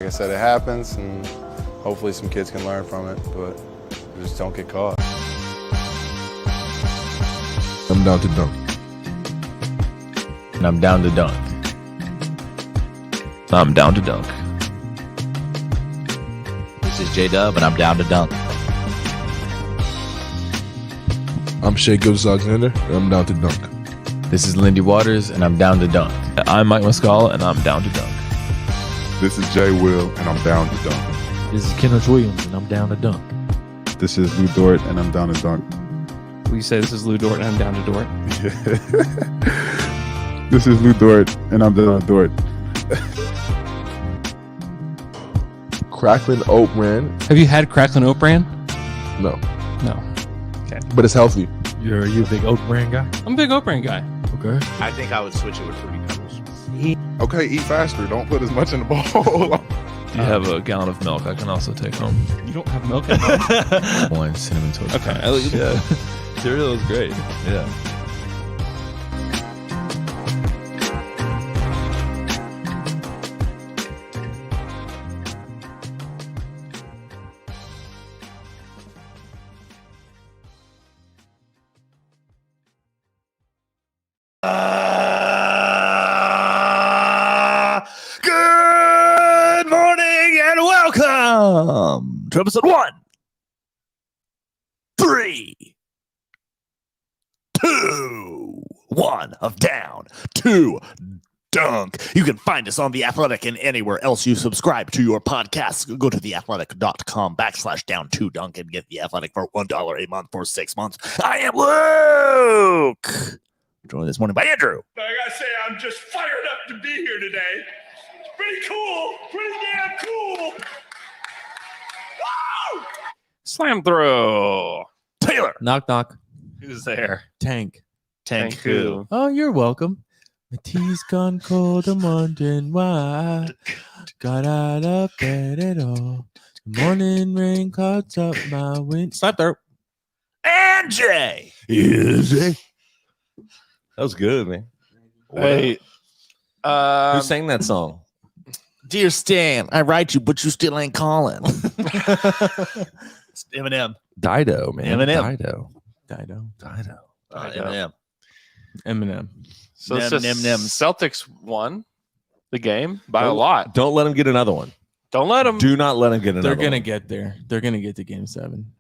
Like I said, it happens, and hopefully some kids can learn from it, but just don't get caught. I'm down to dunk. And I'm down to dunk. I'm down to dunk. This is J-Dub, and I'm down to dunk. I'm Shea Gilgeous-Alexander, and I'm down to dunk. This is Lindy Waters, and I'm down to dunk. I'm Mike Muscala, and I'm down to dunk. This is Jay Will, and I'm down to dunk. This is Kenneth Williams, and I'm down to dunk. This is Lou Dort, and I'm down to dunk. We say this is Lou Dort, and I'm down to Dort. This is Lou Dort, and I'm down to Dort. Cracklin Oat Bran? Have you had Cracklin Oat Bran? No, No. Okay. but it's healthy. Are you a big oat brand guy? I'm a big Oat Bran guy. Okay. I think I would switch it with Fruity Pebbles. Okay, eat faster. Don't put as much in the bowl. Do you have a gallon of milk I can also take home? You don't have milk at home? One cinnamon toast. Okay. Crunch. Yeah. Cereal is great. Yeah. Good morning and welcome to episode 1, 3, 2, 1 of Down to Dunk. You can find us on The Athletic and anywhere else you subscribe to your podcasts. Go to theathletic.com/down2dunk and get The Athletic for $1 a month for 6 months. I am Luke. Joined this morning by Andrew. I gotta say, I'm just fired up to be here today. It's pretty cool. Pretty damn cool. Woo! Slam throw. Taylor. Knock, knock. Who's there? Tank. Thank Thank you. you. Oh, you're welcome. My tea's gone cold. I'm wondering why. Got out of bed at all. The morning rain clouds up my wind. Slap there. And Jay. That was good, man. Hey. Who sang that song? Dear Stan, I write you, but you still ain't calling. It's Eminem. Dido, man. Eminem. Dido. Eminem. Eminem. So it's Nem, just nem, nem. Celtics won the game by a lot. Don't let him get another one. Don't let them. Do not let him get another They're one. going to get there. They're going to get to game 7.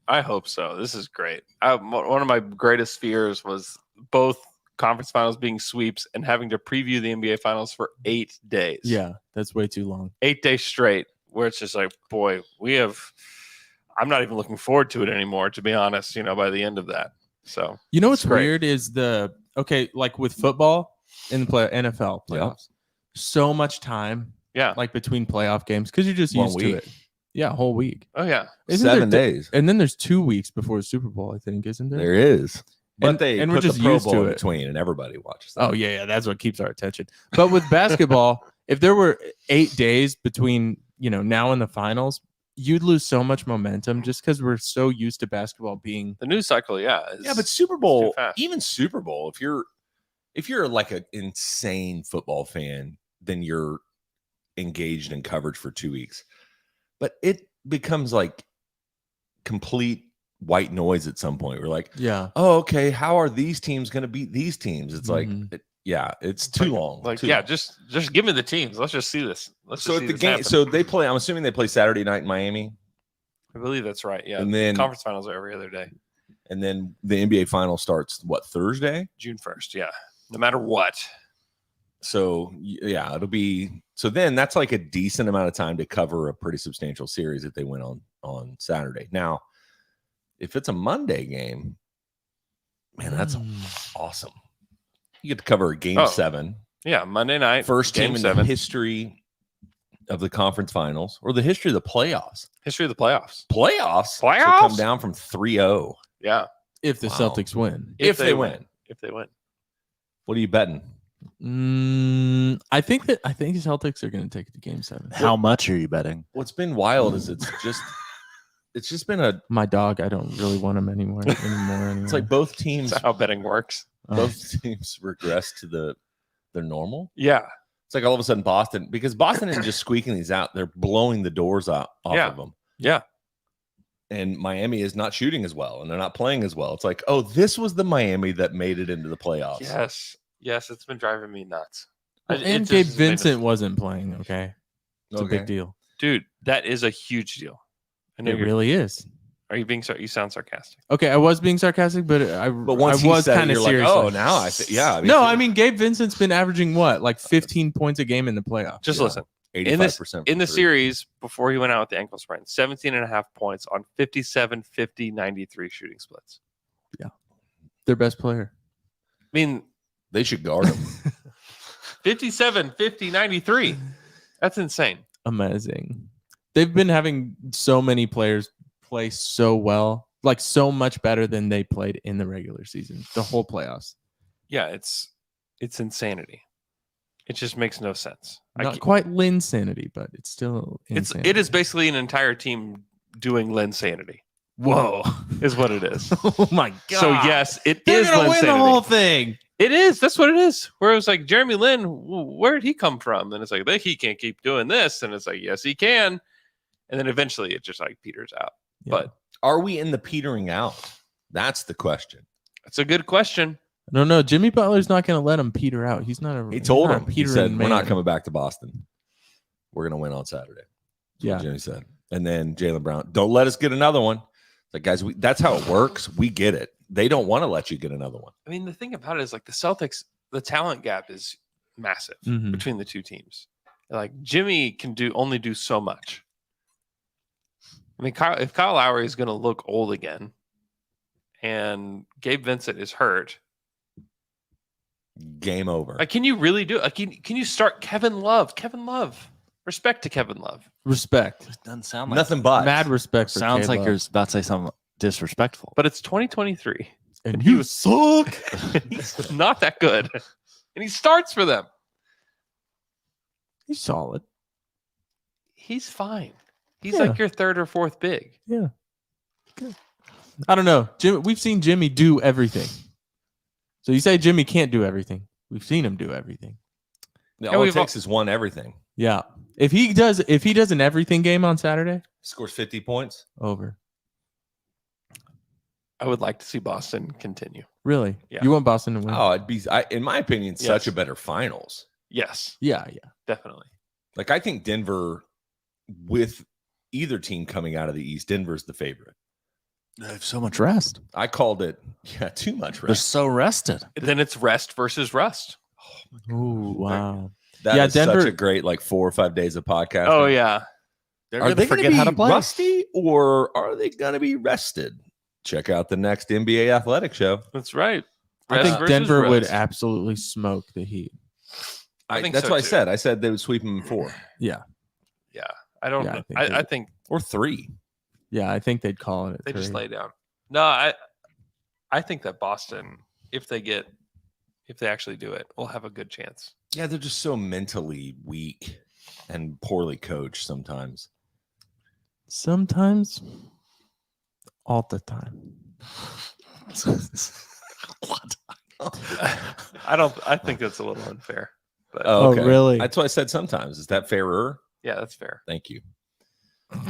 I hope so. This is great. One of my greatest fears was both conference finals being sweeps and having to preview the NBA finals for 8 days. Yeah, that's way too long. 8 days straight, where it's just like, boy, I'm not even looking forward to it anymore, to be honest, by the end of that. So, You know what's It's great. weird is like with football in the NFL playoffs, so much time yeah. like between playoff games because you're just 1 used week. to it. Yeah, a whole week. Oh, yeah. Isn't 7 there days. And then there's 2 weeks before the Super Bowl, I think, isn't there? There is. But And- they and put we're just the Pro used Bowl to in it. between, and everybody watches that. Oh, yeah, that's what keeps our attention. But with basketball, if there were 8 days between, now and the finals, you'd lose so much momentum just because we're so used to basketball being. The news cycle, yeah. Yeah, but Super Bowl, fast. even Super Bowl, if you're like an insane football fan, then you're engaged in coverage for 2 weeks. But it becomes like complete white noise at some point. We're like, Yeah. oh, okay, how are these teams going to beat these teams? It's Mhm. like, it's too long. Like, too yeah, long. just give me the teams. Let's just see this. So at the game, so they play. I'm assuming they play Saturday night in Miami, I believe that's right. Yeah. and then Conference finals are every other day. the NBA final starts Thursday. June 1st. Yeah. No matter what. So yeah, it'll be. So then that's like a decent amount of time to cover a pretty substantial series if they win on Saturday. Now, if it's a Monday game, man, that's awesome. You get to cover a game 7. Yeah. Monday night. First game team in 7. the history of the conference finals or the history of the playoffs. History of the playoffs. Playoffs to Playoffs? come down from 3-0 Yeah. If the Wow. Celtics win. if they win. If they win. What are you betting? I think the Celtics are going to take it to game 7. How much are you betting? What's been wild is it's just been a. My dog, I don't really want him anymore. It's like both teams. That's how betting works. Both teams regress to their normal. Yeah. It's like all of a sudden Boston, because Boston isn't just squeaking these out; they're blowing the doors off Yeah. of them. Yeah. And Miami is not shooting as well, and they're not playing as well. It's like, oh, this was the Miami that made it into the playoffs. Yes, it's been driving me nuts. Well, It and just Gabe has made Vincent wasn't playing. Okay, it's a Okay. big deal. dude, that is a huge deal. I know It you're really is. Are you being you sound sarcastic? Okay, I was being sarcastic, but I Once he was said it, kind of you're like, serious. oh, now I think, yeah. No, I mean Gabe Vincent's been averaging what, like 15 points a game in the playoffs. Just Yeah. listen. 85% In the from three. series before he went out with the ankle sprain, 17 and a half points on 57, 50, 93 shooting splits. Their best player. I mean, They should guard him. 57, 50, 93. That's insane. Amazing. They've been having so many players play so well, like so much better than they played in the regular season, the whole playoffs. Yeah, it's insanity. It just makes no sense. Not quite Linsanity, but it's still insanity. It is basically an entire team doing Linsanity. Whoa, is what it is. Oh my god. So yes, it They're is gonna win the whole Linsanity. thing. It is. That's what it is. Where it was like Jeremy Lin, where did he come from? And it's like he can't keep doing this, and it's like yes, he can. And then eventually it just like peters out. Yeah. But Are we in the petering out? That's the question. it's a good question. No, Jimmy Butler's not going to let him peter out. He's not a. He told not a him. He petering said, "We're not man. coming back to Boston. We're going to win on Saturday." That's Yeah. what Jimmy said. And then Jaylen Brown, don't let us get another one. It's like, guys, that's how it works. We get it. They don't want to let you get another one. I mean, the thing about it is like the Celtics, the talent gap is massive Mhm. between the two teams. Like Jimmy can only do so much. I mean, if Kyle Lowry is going to look old again, and Gabe Vincent is hurt, Game over. like, can you really do it? Can you start Kevin Love? Kevin Love, respect to Kevin Love. Respect. It doesn't sound like Nothing but. Mad respect. For sounds like K-Love. you're about to say something disrespectful. But it's 2023. And he you was- suck. He's not that good, and he starts for them. He's solid. He's fine. He's Yeah. like your third or fourth big. Yeah. Good. I don't know. We've seen Jimmy do everything. So you say Jimmy can't do everything. We've seen him do everything. All it we've takes is one everything. Yeah. If he does an everything game on Saturday, Scores 50 points. over. I would like to see Boston continue. Really? Yeah. You want Boston to win? Oh, it'd be, in my opinion, such Yes. a better finals. Yes, Yeah. definitely. Like, I think Denver, with either team coming out of the East, Denver's the favorite. They have so much rest. I called it, too much They're rest. so rested. Then it's rest versus rust. Oh, wow. That Yeah, is Denver- such a great, 4 or 5 days of podcasting. Oh yeah, They're Are going they to going forget to how be to play. rusty or are they going to be rested? Check out the next NBA Athletic Show. that's right. I Rest think versus Denver would rust. absolutely smoke the Heat. I think That's so, what I too. said. I said they would sweep them in 4 Yeah. Yeah, I don't. Yeah, know. I think I think or 3. Yeah. I think they'd call it. they just three. lay down. No, I think that Boston, if they actually do it, will have a good chance. Yeah, they're just so mentally weak and poorly coached sometimes. Sometimes. All the time. What? I think that's a little unfair. But Oh, really? That's why I said sometimes. Is that fairer? yeah, that's fair. Thank you.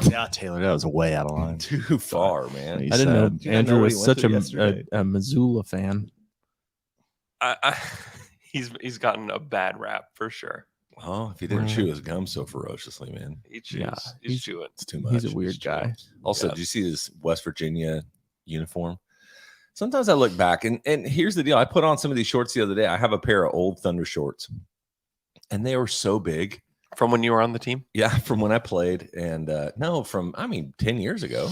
Yeah, Taylor, that was way out of line. Too far, man. He I didn't know said- You didn't know Andrew what was he went such through a yesterday. Missoula fan. He's gotten a bad rap for sure. Oh, if he didn't chew his gum so ferociously, man. He chews. Yeah, he's chewing. It's too much. He's a weird chewing. guy. Also, Yeah. did you see this West Virginia uniform? Sometimes I look back and here's the deal. I put on some of these shorts the other day. I have a pair of old Thunder shorts and they were so big. From when you were on the team? Yeah, from when I played. And from 10 years ago.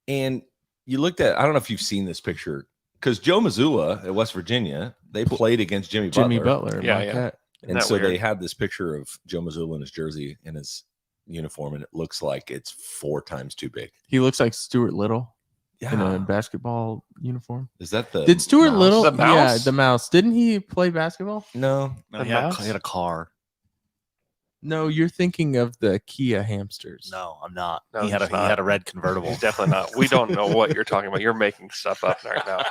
And you looked at, I don't know if you've seen this picture, because Joe Mazzulla at West Virginia, they played against Jimmy Butler. Yeah, Marquette. Isn't And that so they weird? had this picture of Joe Mazzulla in his jersey and his uniform, and it looks like it's 4 times too big. He looks like Stuart Little in a Yeah. basketball uniform. Is that the Did Stuart mouse? Little? The mouse? Yeah, the mouse. Didn't he play basketball? No. No, The he, had mouse? he had a car. No, you're thinking of the Kia hamsters. No, I'm not. No, he had he's a not. he had a red convertible. He's definitely not. We don't know what you're talking about. You're making stuff up right now.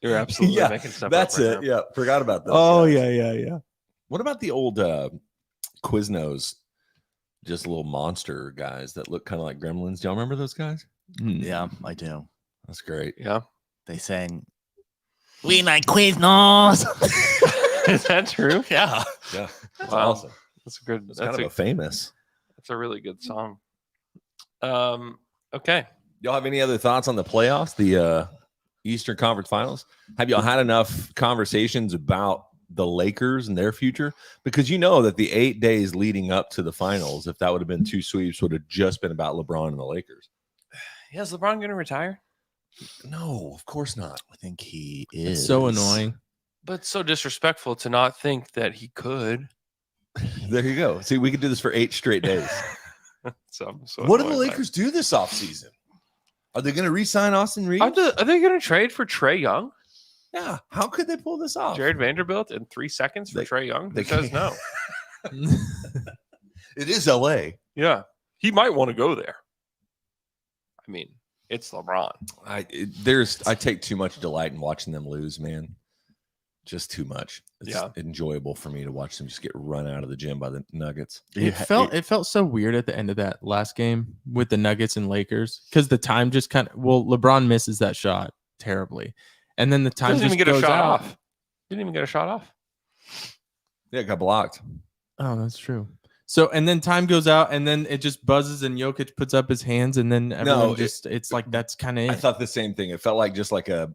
You're absolutely Yeah, making stuff that's up right it. now. Yeah, forgot about that. Oh yeah. What about the old Quiznos, just little monster guys that look kind of like gremlins? Do y'all remember those guys? Yeah, I do. That's great. Yeah. They sang, "We like Quiznos." Is that true? Yeah. Yeah, that's Wow. awesome. That's a good. It's That's kind of a famous. That's a really good song. Okay. Y'all have any other thoughts on the playoffs, the Eastern Conference Finals? Have y'all had enough conversations about the Lakers and their future? Because you know that the 8 days leading up to the finals, if that would have been 2 sweeps, would have just been about LeBron and the Lakers. Yeah, is LeBron going to retire? No, of course not. I think he is. It's so annoying. But it's so disrespectful to not think that he could. There you go. See, we could do this for 8 straight days. So What do the annoyed by it. Lakers do this offseason? Are they going to re-sign Austin Reeves? Are they going to trade for Trey Young? Yeah. How could they pull this off? Jared Vanderbilt in 3 seconds for They- Trey Young? they Who says can't. no? It is LA. Yeah. He might want to go there. I mean, it's LeBron. I take too much delight in watching them lose, man. Just too much. It's Yeah. enjoyable for me to watch them just get run out of the gym by the Nuggets. It felt so weird at the end of that last game with the Nuggets and Lakers because the time just kind of LeBron misses that shot terribly, and then the time Doesn't just even get a goes shot out. off. Didn't even get a shot off. Yeah, it got blocked. Oh, that's true. So and then time goes out, and then it just buzzes, and Jokic puts up his hands, and then everyone it's like that's kind of I it. thought the same thing. It felt like just like a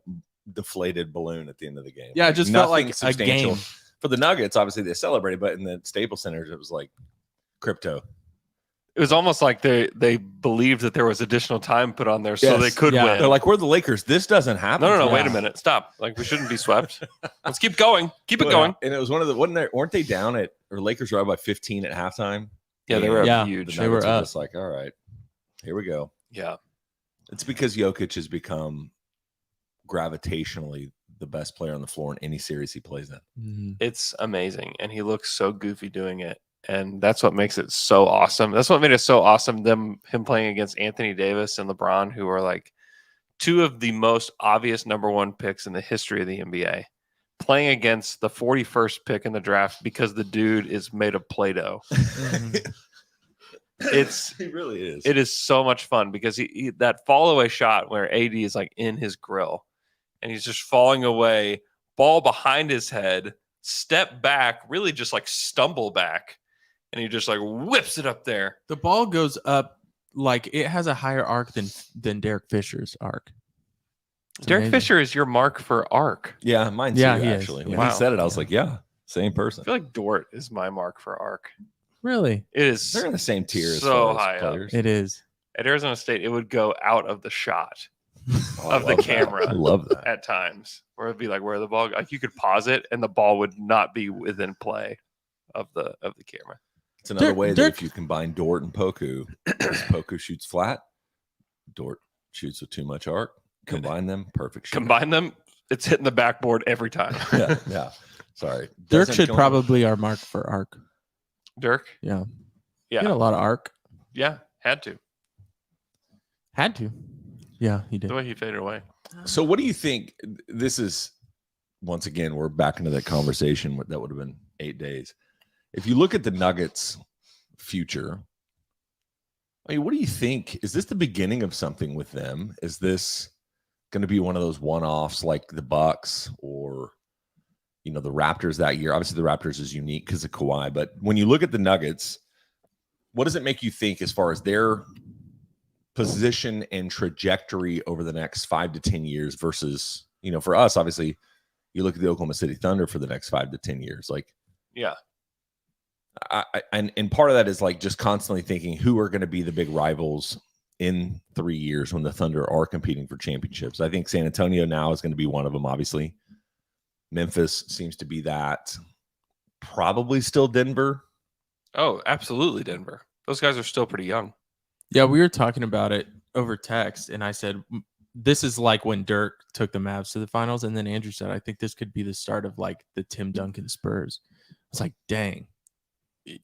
deflated balloon at the end of the game. Yeah, it just felt Nothing like a substantial. game. For the Nuggets, obviously they celebrated, but in the Staples Center, it was like crypto. It was almost like they believed that there was additional time put on there so Yes. they could Yeah. win. They're like, we're the Lakers. This doesn't happen. no, Yeah. wait a minute. Stop. Like, we shouldn't be swept. Let's keep going. Keep it going. And it was one of the weren't they down at or Lakers were up by 15 at halftime? Yeah, they were up Yeah. The huge. They were Nuggets up. just like, all right, here we go. Yeah. It's because Jokic has become gravitationally the best player on the floor in any series he plays in. Mhm. It's amazing. And he looks so goofy doing it. And that's what makes it so awesome. That's what made it so awesome. Him playing against Anthony Davis and LeBron, who are like 2 of the most obvious number 1 picks in the history of the NBA, playing against the 41st pick in the draft because the dude is made of Play-Doh. He really is. It is so much fun because he that fall away shot where AD is like in his grill and he's just falling away, ball behind his head, step back, really just like stumble back, and he just like whips it up there. The ball goes up like it has a higher arc than Derek Fisher's arc. It's Derek amazing. Fisher is your mark for arc. Yeah, mine too, Yeah, he is. actually. Yeah. When Wow. he said it, I was like, yeah, same I person. feel like Dort is my mark for arc. Really, It is They're in the same tier as so far as high up. players. it is. At Arizona State, it would go out of the shot Oh, I of the love that. camera. I love that. at times, where it'd be like where the ball, like you could pause it and the ball would not be within play of the camera. It's another Dirk- way that Dirk- if you combine Dort and Poku, because Poku shoots flat, Dort shoots with too much arc. Combine them, perfect. shooting. Combine them, it's hitting the backboard every time. Yeah, yeah. Sorry, Dirk Doesn't should go- probably our mark for arc. Dirk, Yeah, he had yeah, a lot of arc. yeah, had to. Had to. Yeah, he did. The way he faded away. So, what do you think? This is once again we're back into that conversation that would have been 8 days. If you look at the Nuggets' future, I mean, what do you think? Is this the beginning of something with them? Is this going to be one of those one-offs like the Bucks or the Raptors that year? Obviously, the Raptors is unique because of Kawhi, but when you look at the Nuggets, what does it make you think as far as their position and trajectory over the next 5 to 10 years versus, for us, obviously, you look at the Oklahoma City Thunder for the next 5 to 10 years. Like, Yeah, and part of that is like just constantly thinking who are going to be the big rivals in 3 years when the Thunder are competing for championships. I think San Antonio now is going to be one of them, obviously. Memphis seems to be that. Probably still Denver. oh, absolutely, Denver. Those guys are still pretty young. Yeah, we were talking about it over text, and I said this is like when Dirk took the Mavs to the finals, and then Andrew said I think this could be the start of like the Tim Duncan Spurs. It's like, dang,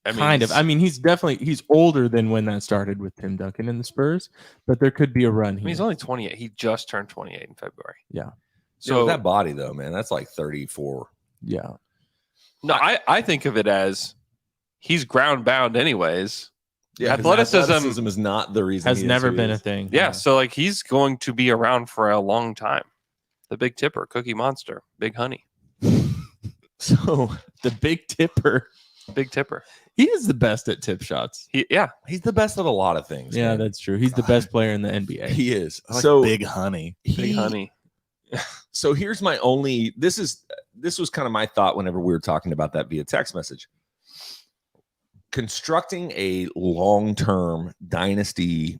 I mean, kind of. he's- I mean, he's older than when that started with Tim Duncan and the Spurs, but there could be a run I here. mean, he's only 28. He just turned 28 in February. So that body though, man, that's like 34. Yeah. No, I think of it as he's ground bound anyways. Yeah, athleticism is not the reason. Has he is never who he been a is. thing. Yeah, so like he's going to be around for a long time. The Big Tipper, Cookie Monster, Big Honey, So the Big Tipper, Big Tipper. he is the best at tip shots. He's the best at a lot of things. Yeah, man. that's true. He's the best player in the NBA. He is. I like So Big Honey. Big Honey. So here's my only. This was kind of my thought whenever we were talking about that via text message. Constructing a long-term dynasty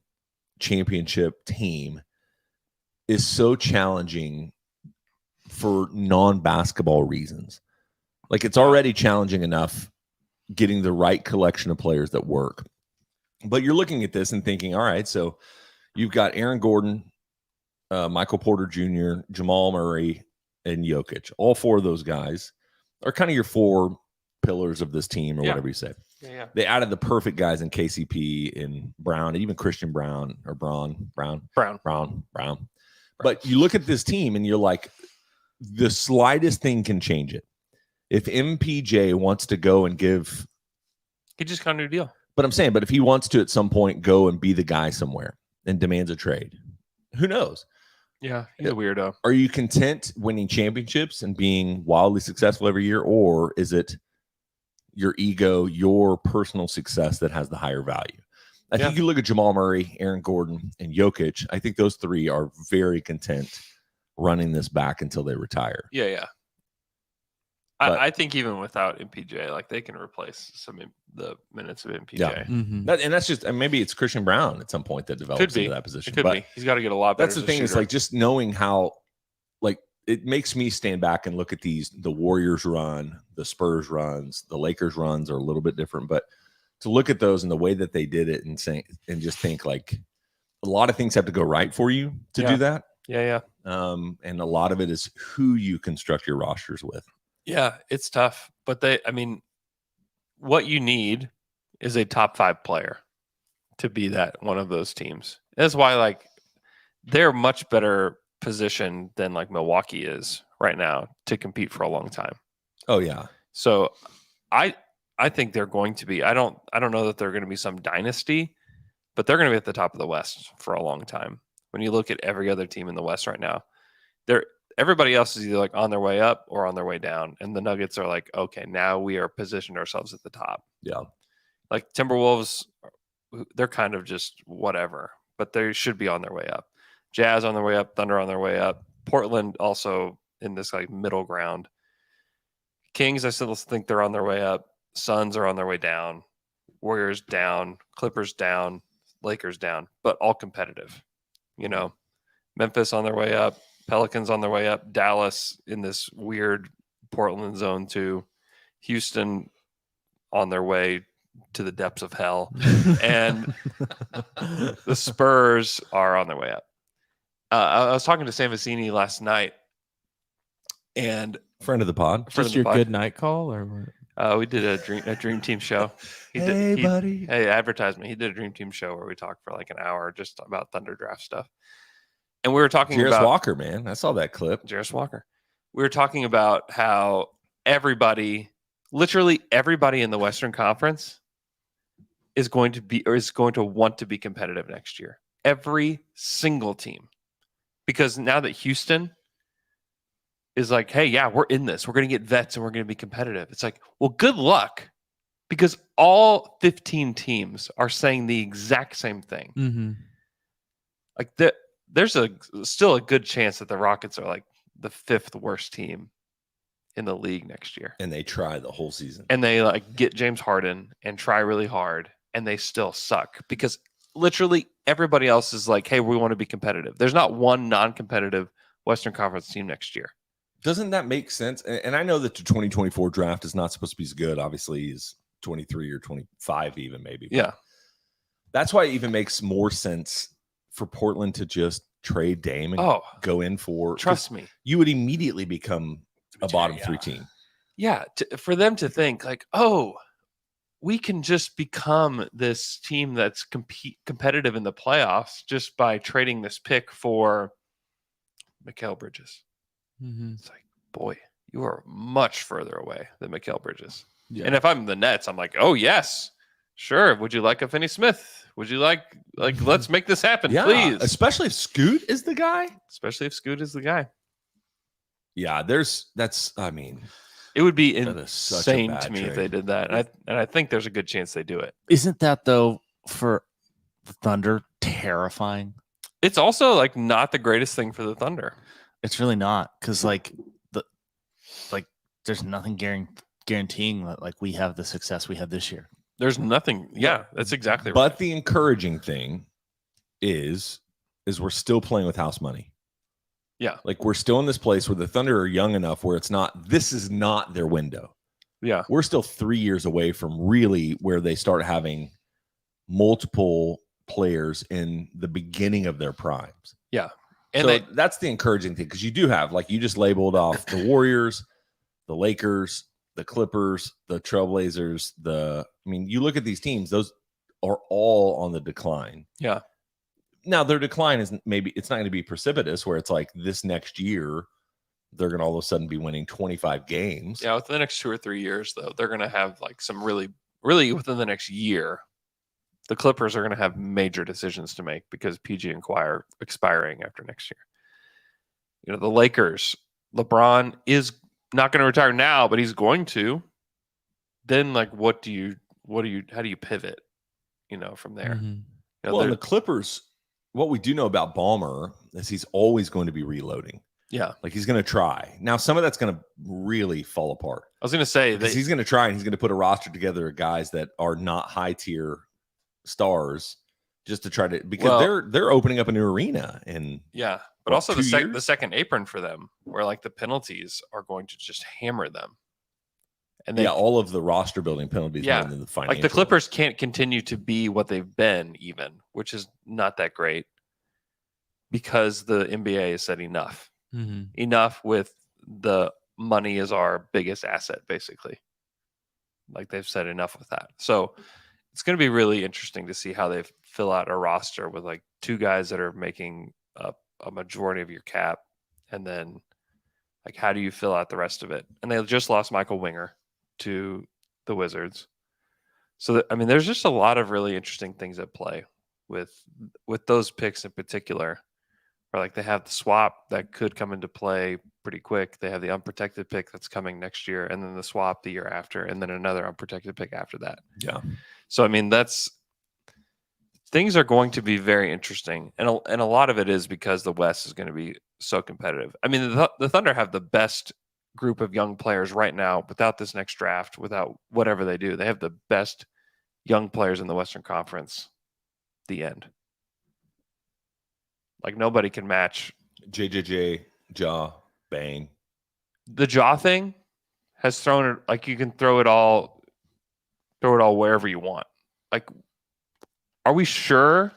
championship team is so challenging for non-basketball reasons. Like it's already challenging enough getting the right collection of players that work. But you're looking at this and thinking, all right, so you've got Aaron Gordon, Michael Porter Jr., Jamal Murray, and Jokic. All four of those guys are kind of your four pillars of this team or whatever you say. Yeah. They added the perfect guys in KCP and Brown, even Christian Brown or Brown. But you look at this team and you're like, the slightest thing can change it. If MPJ wants to go and give, He just got a new deal. but I'm saying, but if he wants to at some point go and be the guy somewhere and demands a trade, who knows? Yeah, he's a weirdo. Are you content winning championships and being wildly successful every year, or is it your ego, your personal success that has the higher value? I think you look at Jamal Murray, Aaron Gordon, and Jokic. I think those three are very content running this back until they retire. Yeah. I think even without MPJ, like they can replace some the minutes of MPJ. Yeah. Mhm. That's just, and maybe it's Christian Brown at some point that develops Could be into that position. It could But be. He's got to get a lot better. that's the as a thing. Is shooter. like just knowing how, like it makes me stand back and look at the Warriors run, the Spurs runs, the Lakers runs are a little bit different, but to look at those and the way that they did it and just think like a lot of things have to go right for you to do that. Yeah. And a lot of it is who you construct your rosters with. Yeah, it's tough, but what you need is a top 5 player to be that one of those teams. That's why like they're much better positioned than like Milwaukee is right now to compete for a long time. Oh yeah. So I think they're going to be. I don't know that they're going to be some dynasty, but they're going to be at the top of the West for a long time. When you look at every other team in the West right now, everybody else is either like on their way up or on their way down. And the Nuggets are like, okay, now we are positioned ourselves at the top. Yeah. Like Timberwolves, they're kind of just whatever, but they should be on their way up. Jazz on their way up, Thunder on their way up. Portland also in this like middle ground. Kings, I still think they're on their way up. Suns are on their way down. Warriors down. Clippers down. Lakers down, but all competitive. Memphis on their way up. Pelicans on their way up. Dallas in this weird Portland zone too. Houston on their way to the depths of hell. And the Spurs are on their way up. I was talking to Sam Vecini last night, and Friend of the pod. Just your good night call, or we did a dream team show. Buddy. Hey, advertisement. He did a dream team show where we talked for like an hour just about Thunder draft stuff. And we were talking Jarris about Walker, man. I saw that clip. Jarris Walker. We were talking about how literally everybody in the Western Conference is going to want to be competitive next year. Every single team. Because now that Houston is like, hey, yeah, we're in this. We're going to get vets and we're going to be competitive. It's like, well, good luck. Because all 15 teams are saying the exact same thing. Mm-hmm. Like there's still a good chance that the Rockets are like the 5th worst team in the league next year. And they try the whole season. And they like get James Harden and try really hard and they still suck because literally everybody else is like, hey, we want to be competitive. There's not one non-competitive Western Conference team next year. Doesn't that make sense? And I know that the 2024 draft is not supposed to be as good. Obviously, is 23 or 25 even maybe. Yeah. That's why it even makes more sense for Portland to just trade Dame and go in for. Trust me. You would immediately become a bottom 3 team. Yeah. For them to think like, oh, we can just become this team that's competitive in the playoffs just by trading this pick for Mikal Bridges. Mhm. It's like, boy, you are much further away than Mikal Bridges. Yeah. And if I'm the Nets, I'm like, oh yes, sure. Would you like a Finney Smith? Would you like let's make this happen, Yeah, please? especially if Scoot is the guy. Especially if Scoot is the guy. Yeah, I mean, It would be that is such a insane bad to me if trade. they did that. And I think there's a good chance they do it. Isn't that though for the Thunder terrifying? It's also like not the greatest thing for the Thunder. It's really not, because there's nothing guaranteeing that like we have the success we had this year. There's nothing. Yeah, that's exactly right. but the encouraging thing is we're still playing with house money. Yeah. Like we're still in this place where the Thunder are young enough where this is not their window. Yeah. We're still 3 years away from really where they start having multiple players in the beginning of their primes. Yeah. And So that's the encouraging thing, because you do have, like you just labeled off the Warriors, the Lakers, the Clippers, the Trailblazers, you look at these teams, those are all on the decline. Yeah. Now their decline is it's not going to be precipitous where it's like this next year they're going to all of a sudden be winning 25 games. Yeah, within the next 2 or 3 years, though, they're going to have like some really within the next year, the Clippers are going to have major decisions to make because PG and Kawhi are expiring after next year. The Lakers, LeBron is not going to retire now, but he's going to. Then, like, how do you pivot? From there. Mhm. Well, and the Clippers, what we do know about Ballmer is he's always going to be reloading. Yeah, Like he's going to try. Now, some of that's going to really fall apart. I was going to say Because he's going to try and he's going to put a roster together of guys that are not high tier stars just to try to, because they're opening up a new arena and yeah, but also the 2 years? the second apron for them, where like the penalties are going to just hammer them, and all of the roster building penalties. Yeah, more than the financial. like the Clippers can't continue to be what they've been, even, which is not that great, because the NBA has said enough. Mhm. Enough with the money is our biggest asset, basically. Like they've said enough with that. So it's going to be really interesting to see how they fill out a roster with like 2 guys that are making a majority of your cap, and then like how do you fill out the rest of it? And they just lost Michael Winger to the Wizards. So there's just a lot of really interesting things at play with those picks in particular. Or like they have the swap that could come into play pretty quick. They have the unprotected pick that's coming next year, and then the swap the year after, and then another unprotected pick after that. Yeah. So things are going to be very interesting, and a lot of it is because the West is going to be so competitive. The Thunder have the best group of young players right now. Without this next draft, without whatever they do, they have the best young players in the Western Conference. The end. Like nobody can match JJJ, Ja, Bane. the jaw thing. Has thrown it, like you can throw it all wherever you want. Like, are we sure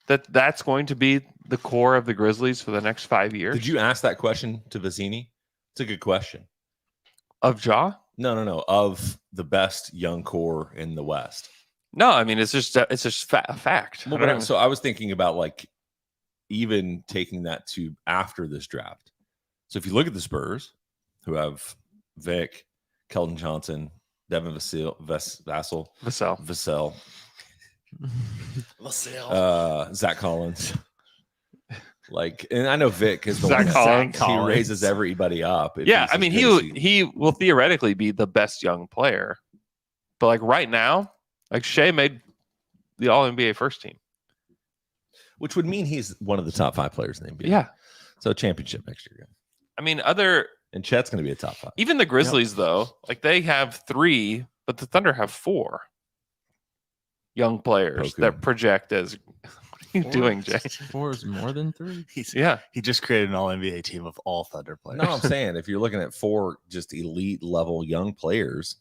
that that's going to be the core of the Grizzlies for the next 5 years? Did you ask that question to Vizzini? It's a good question. Of jaw? No. Of the best young core in the West. No, it's just a fact. Well, so I was thinking about like even taking that to after this draft. So if you look at the Spurs, who have Vic, Keldon Johnson, Devin Vassell, Zach Collins. Like, and I know Vic is the Zach one Collins. he raises everybody up. if Yeah, he's as good as he will theoretically be the best young player, but like right now, like Shea made the All NBA first team. which would mean he's one of the top 5 players in the NBA. Yeah, So championship next year. and Chet's going to be a top 5. even the Grizzlies though, like they have 3, but the Thunder have 4 young players Poku. that project as. What are you doing, Jay? 4 is more than 3. He just created an all NBA team of all Thunder players. No, I'm saying if you're looking at 4 just elite level young players,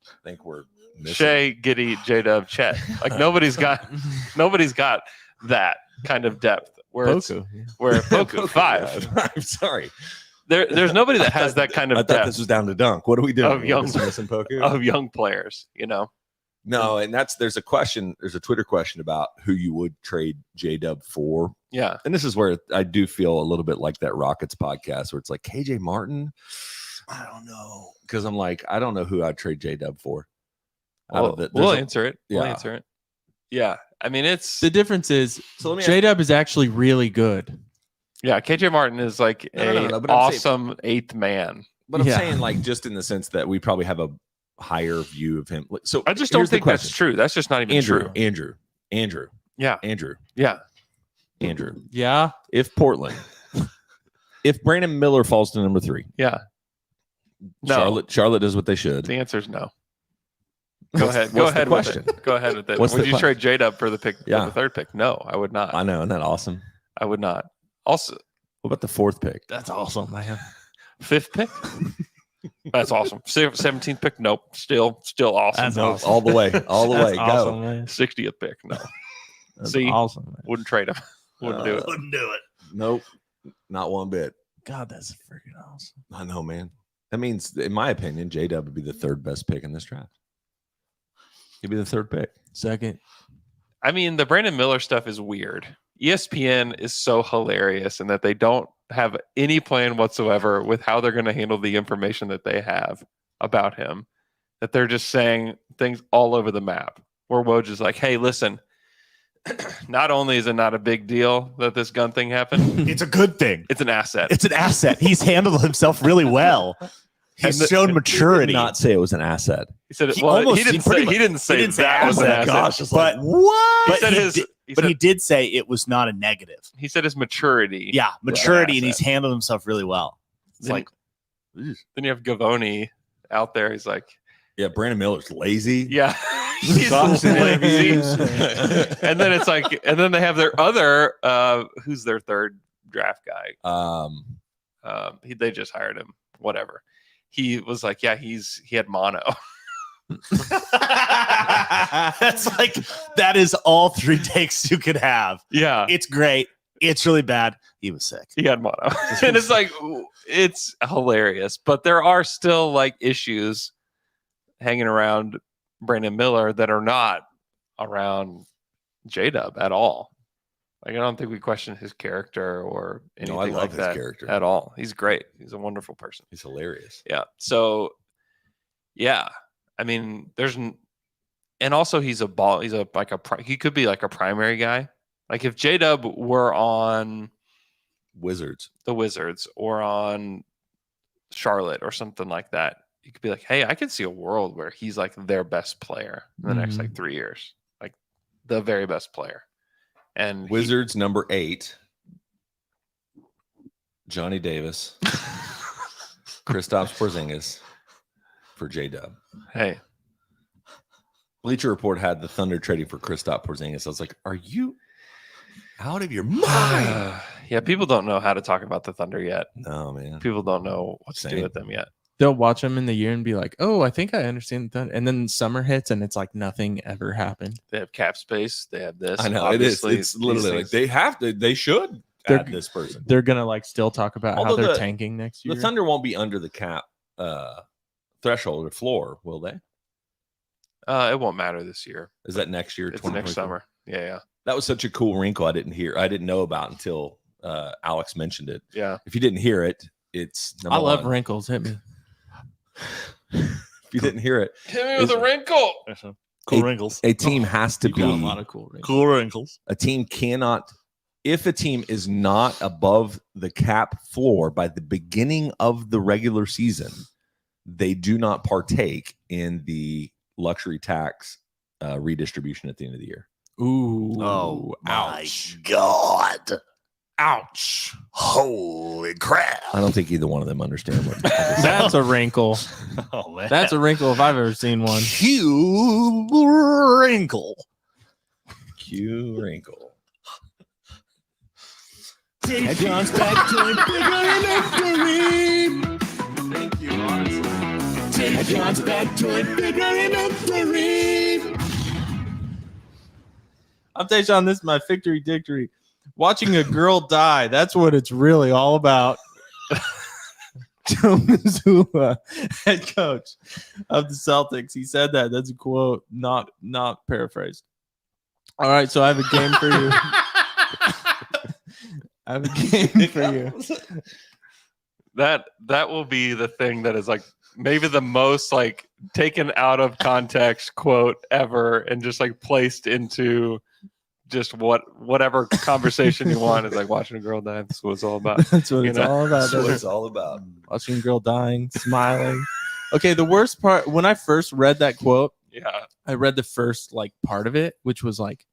I think we're missing. Shea, Giddy, J-Dub, Chet. Like nobody's got that kind of depth. Where Poku, yeah. where Poku 5. I'm sorry. There's nobody that has that kind of I thought depth this was down to dunk. What are we doing? of young Missing Poku? of young players. No, and there's a Twitter question about who you would trade J-Dub for. Yeah. And this is where I do feel a little bit like that Rockets podcast where it's like KJ Martin. I don't know. Because I'm like, I don't know who I'd trade J-Dub for. We'll answer it. We'll Yeah. answer it. Yeah. I mean, it's The difference is So let me J-Dub is actually really good. yeah. KJ Martin is like No, but I'm awesome eighth man. But I'm Yeah. saying like just in the sense that we probably have a higher view of him. So I just don't here's the think that's question. true. That's just not even true. Andrew. Yeah. Andrew. Yeah. Yeah. If Brandon Miller falls to number 3, Yeah. No. Charlotte does what they should. The answer is no. Go ahead. Go what's the ahead with question? it. Go ahead with it. What's Would the you question? trade J-Dub for the pick? Yeah. For the third pick? No, I would not. I know, isn't that awesome? I would not. Also, What about the 4th pick? That's awesome, man. fifth pick. That's awesome. 17th pick. Nope. Still awesome. That's awesome. All the way. All the way. That's awesome, Go. man. 60th pick. No. That's See? awesome, man. Wouldn't trade him. Wouldn't do it. Wouldn't do it. Nope. Not one bit. God, that's freaking awesome. I know, man. That means, in my opinion, J-Dub would be the 3rd best pick in this draft. He'd be the 3rd pick. Second. I mean, the Brandon Miller stuff is weird. ESPN is so hilarious in that they don't have any plan whatsoever with how they're going to handle the information that they have about him. That they're just saying things all over the map. Where Woj is like, hey, listen, not only is it not a big deal that this gun thing happened, It's a good thing. it's an asset. It's an asset. He's handled himself really well. He's shown maturity. He did not say it was an asset. He said, He well, almost- he didn't he pretty say, much- he didn't say that was an asset. asset. Gosh, it's But like, what? He But said he his, did- he But said, he did say it was not a negative. he said his maturity. Yeah, maturity, and asset. he's handled himself really well. It's like, then you have Gavoni out there. He's like, Yeah, Brandon Miller's lazy. yeah, he's Sucks in lazy. interviews. And then it's like, and then they have their other, who's their third draft guy? They just hired him. Whatever. He was like, yeah, he had mono. That's like, that is all 3 takes you could have. Yeah, It's great. It's really bad. He was sick. he had mono, and it's like, it's hilarious. But there are still like issues hanging around Brandon Miller that are not around J-Dub at all. Like, I don't think we question his character or anything No, I love like his that character. at all. He's great. He's a wonderful person. He's hilarious. Yeah. So, yeah. I mean, and also he's he could be like a primary guy. Like if J-Dub were on Wizards. the Wizards or on Charlotte or something like that, you could be like, hey, I can see a world where he's like their best player in the next like 3 years, like the very best player. And Wizards number 8. Johnny Davis. Kristaps Porzingis for J-Dub. Hey, Bleacher Report had the Thunder trading for Kristaps Porzingis. I was like, are you out of your mind? yeah, people don't know how to talk about the Thunder yet. No, man. People don't know what to do Same. with them yet. They'll watch them in the year and be like, oh, I think I understand that. And then summer hits and it's like nothing ever happened. They have cap space. They have this. I know Obviously, it is. It's literally these like they have to. They should They're- add this person. They're going to like still talk about how Although they're the- tanking next year. The Thunder won't be under the cap threshold or floor, will they? it won't matter this year. Is that next year? It's next 2024? summer. Yeah. That was such a cool wrinkle. I didn't know about until Alex mentioned it. Yeah. If you didn't hear it, it's I number love one. wrinkles. Hit me. If you didn't hear it, Hit me with a wrinkle. Cool wrinkles. a team has to You got a be lot of cool wrinkles. Cool wrinkles. a team cannot. If a team is not above the cap floor by the beginning of the regular season, they do not partake in the luxury tax redistribution at the end of the year. Ooh. Oh, ouch. my God. Ouch. Holy crap. I don't think either one of them understand what. That's a wrinkle. Oh, man. That's a wrinkle if I've ever seen one. Cue wrinkle. Cue wrinkle. Take John's back to bigger enough. Thank you, honestly. Take John's back to bigger enough to read. I'm telling you, Sean, this is my victory dictory. Watching a girl die, that's what it's really all about. Joe Mazzulla, head coach of the Celtics. He said that. That's a quote, not paraphrased. All right, so I have a game for you. I have a game for you. That will be the thing that is like maybe the most like taken out of context quote ever and just like placed into just whatever conversation you want. Is like watching a girl die. That's what it's all about. That's what it's all about. That's what it's all about. Watching a girl dying, smiling. Okay, the worst part, when I first read that quote, Yeah. I read the first like part of it, which was like,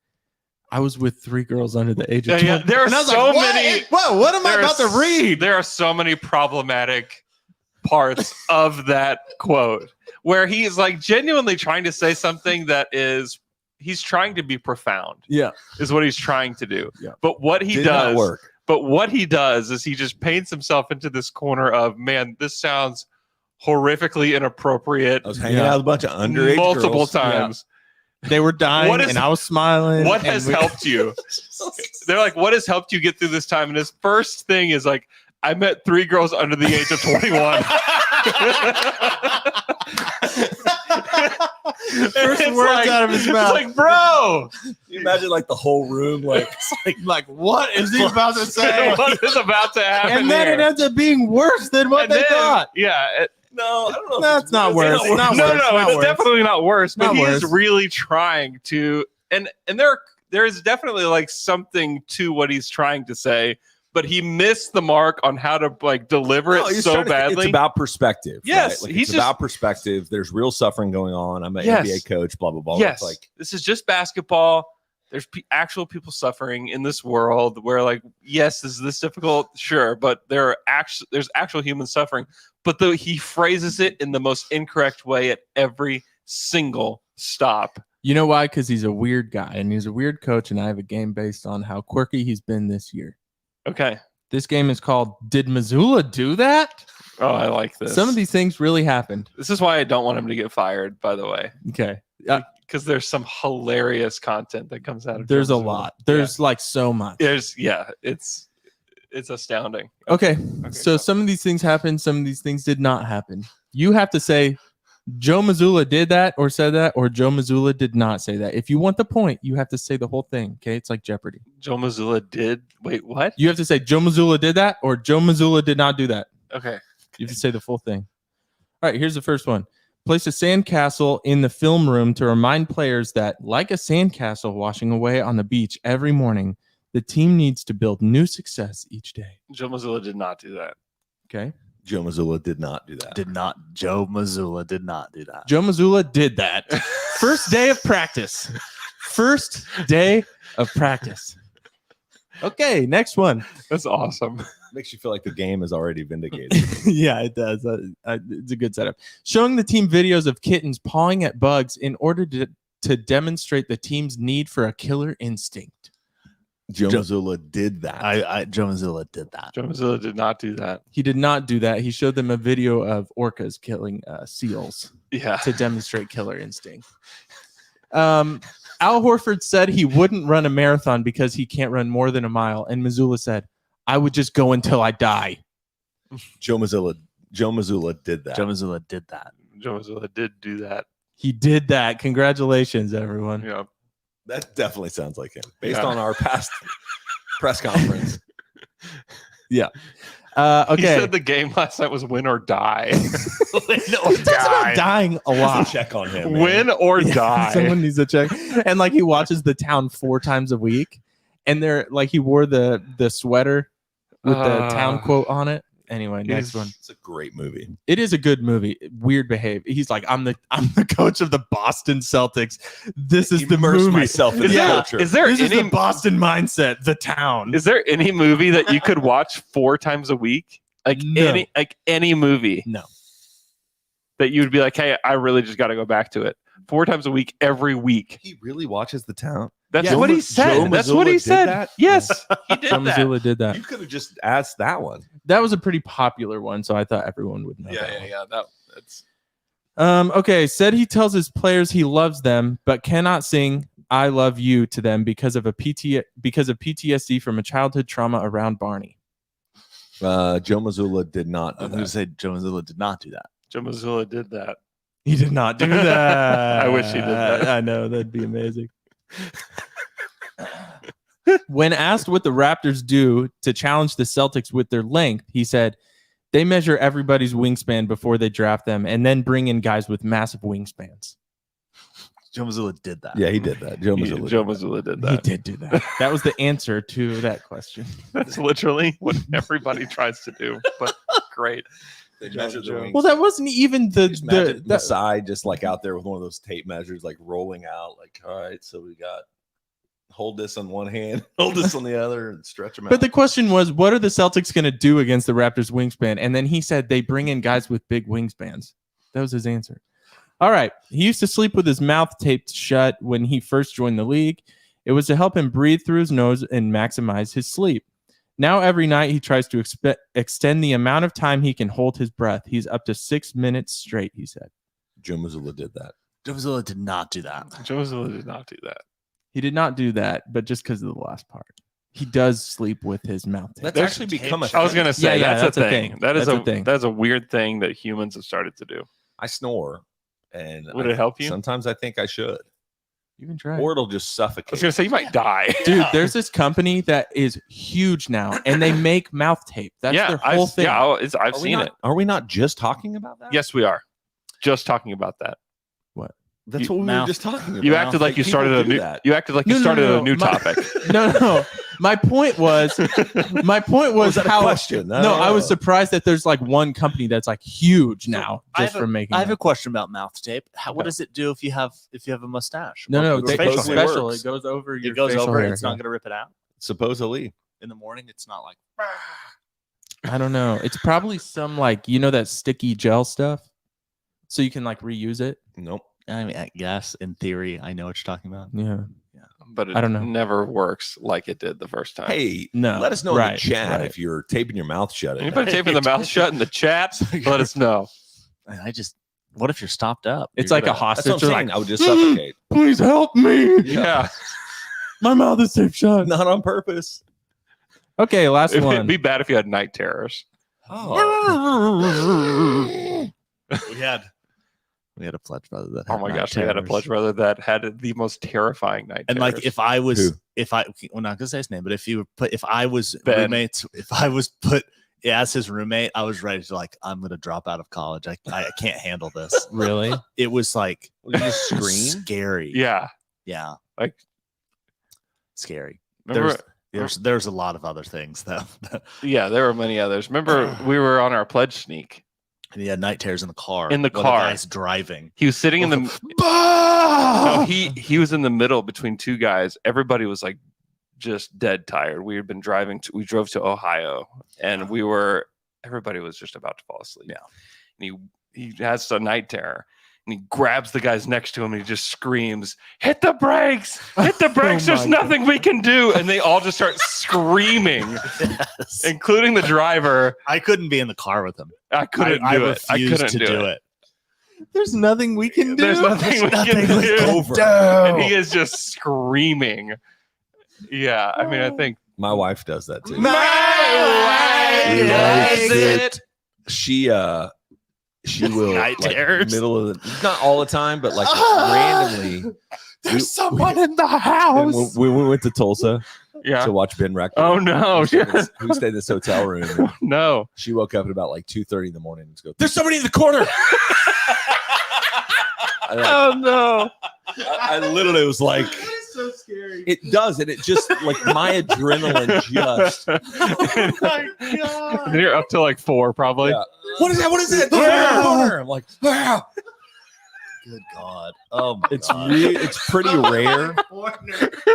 I was with 3 girls under the age of 20. There are so many. Whoa, what am I about to read? There are so many problematic parts of that quote where he's like genuinely trying to say something that is he's trying to be profound. Yeah, is what he's trying to do. Yeah, but what he Did does not work. But what he does is he just paints himself into this corner of, man, this sounds horrifically inappropriate. I was hanging out with a bunch of underage multiple girls. times. they were dying, and I was smiling. What and has helped you? They're like, what has helped you get through this time? And his first thing is like, I met 3 girls under the age of 21. First words out of his mouth. It's like, bro. You imagine like the whole room, like, like what is he about to say? What is about to happen? And then here? it ends up being worse than what And they then- thought. Yeah. no, I don't know. That's not worse. It's Not No, worse. no, Not it's worse. definitely not worse. But Not he is worse. really trying to, and there is definitely like something to what he's trying to say, but he missed the mark on how to like deliver No, it he's so trying to- badly. It's about perspective. Yes, right? Like, he's it's about perspective. There's real suffering going on. I'm an Yes. NBA coach. Blah blah blah. Yes, It's like this is just basketball. There's actual people suffering in this world where, like, yes, is this difficult? Sure, but there's actual human suffering. But he phrases it in the most incorrect way at every single stop. You know why? Because he's a weird guy, and he's a weird coach, and I have a game based on how quirky he's been this year. Okay. This game is called Did Missoula Do That? Oh, I like this. Some of these things really happened. This is why I don't want him to get fired, by the way. Okay. Because there's some hilarious content that comes out of There's a Joe Mazzulla. lot. There's like so much. It's astounding. Okay. go. So some of these things happened. Some of these things did not happen. You have to say Joe Mazzulla did that or said that, or Joe Mazzulla did not say that. If you want the point, you have to say the whole thing. Okay. It's like Jeopardy. Joe Mazzulla did. Wait, what? You have to say Joe Mazzulla did that or Joe Mazzulla did not do that. Okay. You have to say the full thing. All right, here's the first one. Place a sandcastle in the film room to remind players that, like a sandcastle washing away on the beach every morning, the team needs to build new success each day. Joe Mazzulla did not do that. Okay. Joe Mazzulla did not do that. Joe Mazzulla did not do that. Joe Mazzulla did that. First day of practice. First day of practice. Okay, next one. That's awesome. Makes you feel like the game is already vindicated. Yeah, it does. It's a good setup. Showing the team videos of kittens pawing at bugs in order to demonstrate the team's need for a killer instinct. Joe Mazzulla did that. Joe Mazzulla did that. Joe Mazzulla did not do that. He did not do that. He showed them a video of orcas killing seals Yeah. to demonstrate killer instinct. Al Horford said he wouldn't run a marathon because he can't run more than a mile. And Mazzulla said, I would just go until I die. Joe Mazzulla did that. Joe Mazzulla did that. Joe Mazzulla did do that. He did that. Congratulations, everyone. Yeah. That definitely sounds like him, based Yeah. on our past press conference. Okay. He said the game last night was win or die. He talks about dying a lot. Check on him. man. Win or die. Someone needs to check. And like he watches The Town 4 times a week. And they're like he wore the sweater with the town quote on it. Anyway, next one. It's a great movie. It is a good movie. Weird Behave. He's like, I'm the coach of the Boston Celtics. This is the Immerse movie. myself in the culture. Is there This is any the Boston mindset. The Town. Is there any movie that you could watch 4 times a week? Like No. any movie No. that you would be like, hey, I really just got to go back to it 4 times a week, every week. He really watches The Town. That's Yeah. what he Joe said. That's what Mazzulla he did said. that? Yes, he did Joe that. Mazzulla did that. You could have just asked that one. That was a pretty popular one, so I thought everyone would know. that one. Yeah. That's Okay, said he tells his players he loves them, but cannot sing "I love you" to them because of PTSD from a childhood trauma around Barney. Joe Mazzulla did not do I'm going to that. say Joe Mazzulla did not do that. Joe Mazzulla did that. He did not do that. I wish he did that. I know, that'd be amazing. When asked what the Raptors do to challenge the Celtics with their length, he said they measure everybody's wingspan before they draft them and then bring in guys with massive wingspans. Joe Mazzulla did that. Yeah, he did that. Joe Mazzulla. Joe Mazzulla did He that. did do that. That was the answer to that question. That's literally what everybody tries to do, but great. They measured the wings. Well, that wasn't even the Just imagine that, Masai just like out there with one of those tape measures, like rolling out. Like, all right, so we got hold this on one hand, hold this on the other, and stretch them out. But the question was, what are the Celtics going to do against the Raptors' wingspan? And then he said they bring in guys with big wingspans. That was his answer. All right. He used to sleep with his mouth taped shut when he first joined the league. It was to help him breathe through his nose and maximize his sleep. Now every night he tries to extend the amount of time he can hold his breath. He's up to 6 minutes straight, he said. Joe Mazzulla did that. Joe Mazzulla did not do that. Joe Mazzulla did not do that. He did not do that, but just because of the last part. He does sleep with his mouth taped. That's actually become a I was thing. gonna say Yeah, that's a a thing. thing. That is That's a a thing. That's a weird thing that humans have started to do. I snore, and Would it help you? Sometimes I think I should, You can try. or it'll just I suffocate. was gonna say you might die. Dude, there's this company that is huge now, and they make mouth tape. That's their whole thing. Yeah, I've Are we seen not- it. Are we not just talking about that? Yes, we are. Just talking about that. That's You- what we were mouth- just talking about. You acted like you people started a do new. that. You acted like you No, no, started no, a new my- topic. No. My point was Was that a how question? No, I was surprised that there's like one company that's like huge now I just have for making. I have it. a question about mouth tape. What does it do if you have a mustache? No, Or they, facial it's hair? hair. special. works. It goes over your It goes facial over. hair. It's not going to rip it out supposedly. in the morning. It's not like I don't know. It's probably some like that sticky gel stuff, so you can like reuse it. Nope. I mean, I guess in theory, I know what you're talking about. Yeah. But it I don't know. never works like it did the first time. Hey, No, let us know in right, the chat right. if you're taping your mouth shut. at Anybody night. taping the mouth shut in the chat? Let us know. And what if you're stopped up? It's You're like a gonna- That's what I'm hostage. You're saying. like, I would just suffocate. please help me. Yeah. My mouth is taped shut. Not on purpose. Okay, last It'd one. be bad if you had night terrors. Oh. we had a pledge brother that. Oh had my night gosh, we had a terrors. pledge brother that had the most terrifying night And terrors. like, if I was, Who? we're not gonna say his name, but if I was Ben. roommates, if I was put as his roommate, I was ready to I'm gonna drop out of college. I can't handle this. Really? It was like Will you just scream? scary. yeah, Yeah. Like- scary. remember? There's a lot of other things though. Yeah, there were many others. Remember, we were on our pledge sneak. And he had night terrors in the car. In the while car. guy's driving. He was sitting in the. No, he was in the middle between two guys. Everybody was like just dead tired. We had been driving. We drove to Ohio, and everybody was just about to fall asleep. Yeah. And he has a night terror. And he grabs the guys next to him and he just screams, "Hit the brakes! Hit the brakes! Oh There's my nothing we can do!" And they all just start screaming, Yes. including the driver. I couldn't be in the car with him. I couldn't I do it. I refused couldn't to do it. There's nothing we can do. There's nothing we nothing can we do. can Over. And he is just screaming. Yeah, I mean, I think My wife does that too. my wife likes it. She will Night like, terrors. middle of the not all the time, but like randomly. There's someone in the house. And when we went to Tulsa Yeah. to watch Ben Rector. Oh no! we stayed in this hotel room. And No. she woke up at about like 2:30 in the morning and just go, There's somebody in the corner. Oh no! I literally was like, so scary. it does, and it just like my adrenaline just. And you're up to like 4 probably. Yeah. What is that? What is it? There's somebody in the corner. I'm like, ah. Good God. Oh my It's God. it's pretty rare.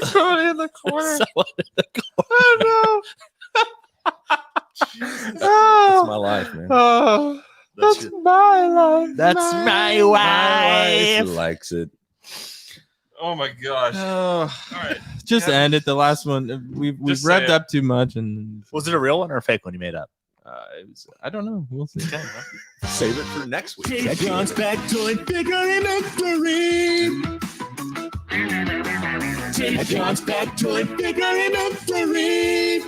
Somebody in the corner. Someone in the Oh That's no! my life, man. Oh, that's my life. That's my My wife. wife likes it. Oh my gosh! All right. Just Yeah. end it. The last one. We've Just revved say it. up too much, and Was it a real one or a fake one you made up? I don't know. We'll see. Save it for next week. back toy bigger and victory. Take John's back toy bigger and victory.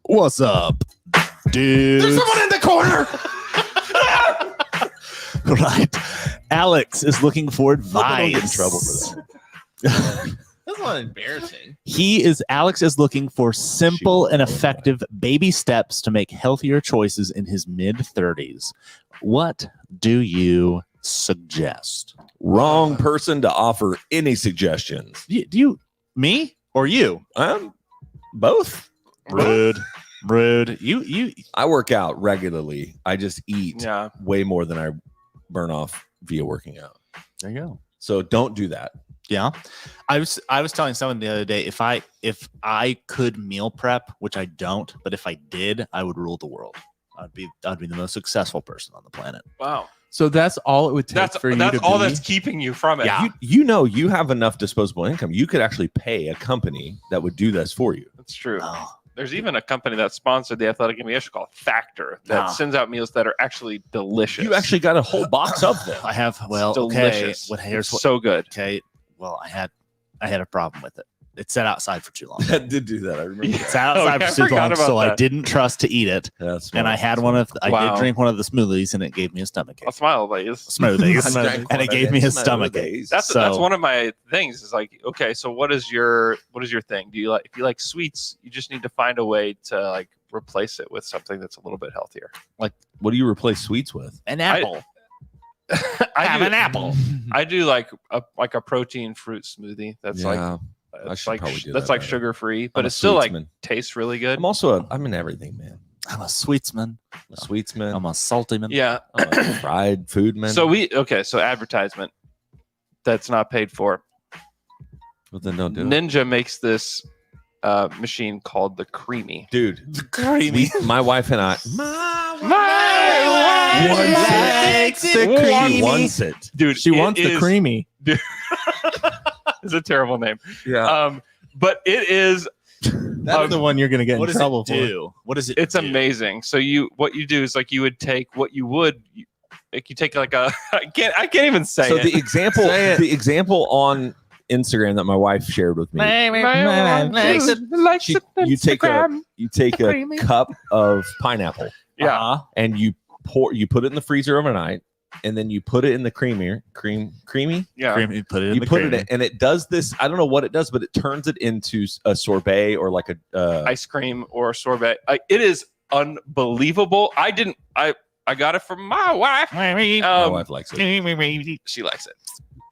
What's up, dude? There's someone in the corner. Right. Alex is looking for advice. I don't get in trouble for that. That's not embarrassing. Alex is looking for simple and effective baby steps to make healthier choices in his mid-30s. What do you suggest? Wrong person to offer any suggestions. Do you me or you? Both. Rude. You I work out regularly. I just eat Yeah. way more than I burn off via working out. there you go. So don't do that. Yeah. I was telling someone the other day, if I could meal prep, which I don't, but if I did, I would rule the world. I'd be the most successful person on the planet. Wow. So that's all it would take That's for you that's to all be. that's keeping you from it. Yeah. You have enough disposable income. You could actually pay a company that would do this for you. That's true. Oh, There's even a company that sponsored the Athletic NBA called Factor that Ah. sends out meals that are actually delicious. You actually got a whole box of them. I have. Well, It's okay. delicious. Here's what. So good. Okay. Well, I had a problem with it. It sat outside for too long. That did do that. I remember. Yeah. It sat outside Okay, I for too forgot long, about so I that. didn't trust to eat it. That's And I had I Wow. did drink one of the smoothies, and it gave me a stomach I'll ache. smile, ladies. Smoothies, and it gave me a stomach ache. That's So- one of my things. Is like, okay, so what is your thing? Do you like, if you like sweets, you just need to find a way to like replace it with something that's a little bit healthier. What do you replace sweets with? An apple. I do, an apple. I do like a protein fruit smoothie. That's I it's should like probably do that's that like better. sugar free, I'm but a it still like sweetsman. tastes really good. I'm in everything, man. I'm a sweetsman. I'm a sweetsman. I'm a salty man. Yeah. I'm a fried food man. So advertisement that's not paid for. Well, then don't do it. Ninja makes this machine called the Creamy. Dude, Creamy. my wife and I. Likes the creamy. She wants it. Dude, She wants the is- creamy. It's a terrible name. Yeah. But it is. That's the one you're gonna get What in does trouble it do? What does it It's do? amazing. So what you do is like you would take what you would. Like you take like a. I can't even say So it. the example on Instagram that my wife shared with me. You take a cup of pineapple Yeah. and you put it in the freezer overnight, and then you put it in the creamy. Yeah. Creamy. Put it in You the put creamy. it in, and it does this. I don't know what it does, but it turns it into a sorbet or like a Ice cream or sorbet. It is unbelievable. I got it from my wife. my wife likes it. She likes it.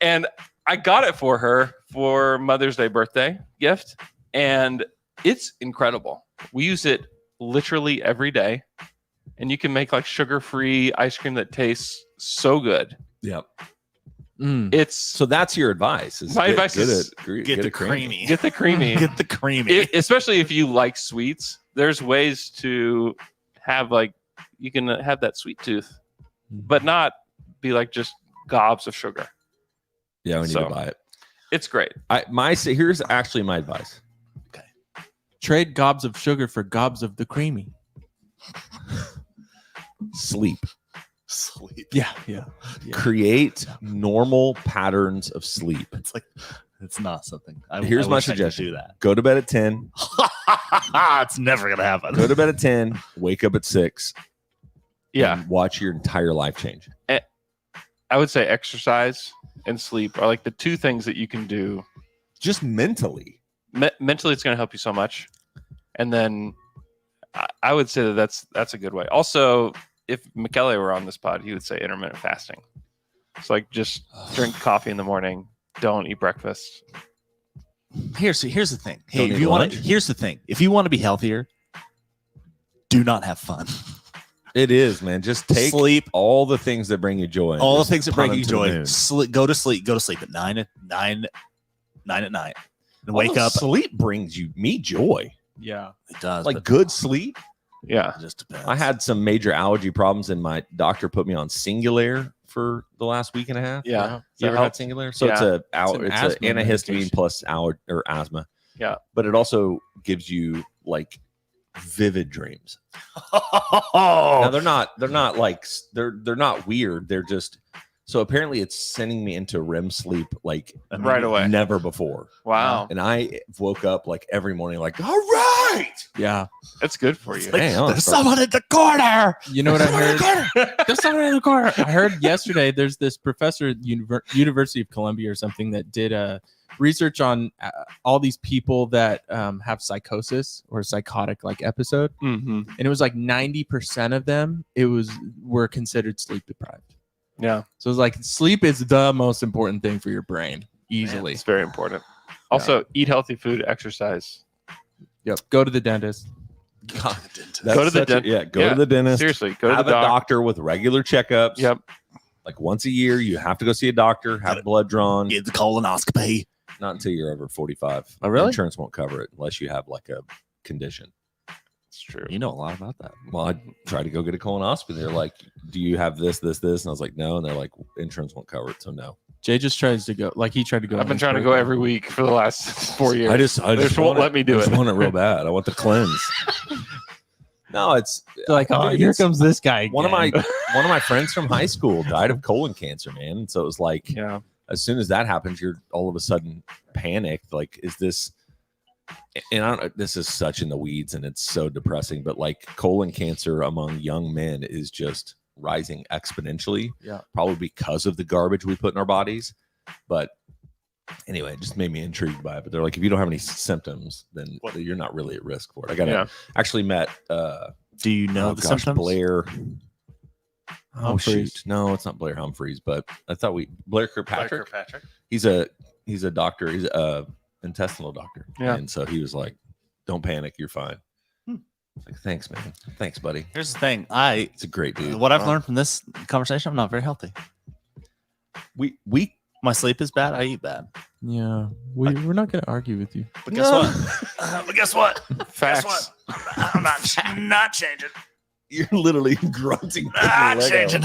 And I got it for her for Mother's Day birthday gift. And it's incredible. We use it literally every day. And you can make like sugar-free ice cream that tastes so good. Yep. It's So that's your advice. My advice is Get the creamy. get the creamy. Get the creamy. Especially if you like sweets. There's ways to have like you can have that sweet tooth, but not be like just gobs of sugar. Yeah, we need So- to buy it. It's great. Here's actually my advice. Trade gobs of sugar for gobs of the creamy. Sleep. Sleep. Yeah. Yeah. Create normal patterns of sleep. It's not something. Here's my wish I could suggestion. Do that. Go to bed at 10. It's never gonna happen. Go to bed at 10. Wake up at 6. Yeah. And watch your entire life change. I would say exercise and sleep are like the two things that you can do. Just mentally. Mentally, it's going to help you so much. And then I would say that's a good way. Also, if Michele were on this pod, he would say intermittent fasting. It's like just drink coffee in the morning. Don't eat breakfast. Here's the thing. Hey, Don't if eat you want lunch? here's the thing. If you want to be healthier, do not have fun. It is, man. Just take Sleep. all the things that bring you joy. and All the just things that punt bring you them to the joy. moon. Go to sleep. Go to sleep at 9 at night, and wake Although up. Sleep brings me joy. Yeah. It does. Like but good sleep. Yeah. it just depends. I had some major allergy problems, and my doctor put me on Singulair for the last week and a half. Yeah. You ever had Singulair? So it's Yeah. an asthma antihistamine medication. plus or asthma. Yeah. But it also gives you like vivid dreams. Now Oh, they're not weird. They're just So apparently it's sending me into REM sleep like Right away. never before. Wow. And I woke up like every morning like, all right. Yeah. That's good for you. Like, Damn, there's someone in the corner. You know what I heard? There's someone in the corner. I heard yesterday there's this professor at University of Columbia or something that did research on all these people that have psychosis or psychotic like episode. Mm-hmm. And it was like 90% of them were considered sleep deprived. Yeah. So it's like sleep is the most important thing for your brain, easily. It's very important. Also, eat healthy food, exercise. Yep. Go to the dentist. God, Go to the dentist. Yeah, go to the dentist. Seriously, go to Have the a doctor with regular checkups. Yep. Like once a year, you have to go see a doctor, have blood drawn. Get the colonoscopy. Not until you're over 45. Oh, really? Insurance won't cover it unless you have like a condition. It's true. You know a lot about that. Well, I tried to go get a colonoscopy. They're like, do you have this? And I was like, no. And they're like, insurance won't cover it. So no. Jay just tries to go. Like he tried to go. I've been trying to go every week for the last 4 years. I just won't let me do I it. just want it real bad. I want the cleanse. No, it's They're like, oh, dude, here it's- comes this guy. one of my again. one of my friends from high school died of colon cancer, man. And so it was like, Yeah. as soon as that happens, you're all of a sudden panicked. Like, is this? And I don't. This is such in the weeds, and it's so depressing. But like, colon cancer among young men is just rising exponentially. Yeah. Probably because of the garbage we put in our bodies. But anyway, it just made me intrigued by it. But they're like, if you don't have any symptoms, then you're not really at risk for it. I got actually met. Do you know the symptoms? Blair. Oh Humphreys. shoot! No, it's not Blair Humphreys, but I thought Blair Kirkpatrick. Blair Kirkpatrick. He's a doctor. He's a intestinal doctor. Yeah. And so he was like, "Don't panic. You're fine." Like, thanks, man. Thanks, buddy. Here's the thing. It's a great dude. What I've learned from this conversation, I'm not very healthy. We My sleep is bad. I eat bad. Yeah, we're not going to argue with you. But guess what? But guess what? Facts. Guess what? I'm not changing. You're literally grunting. Not changing.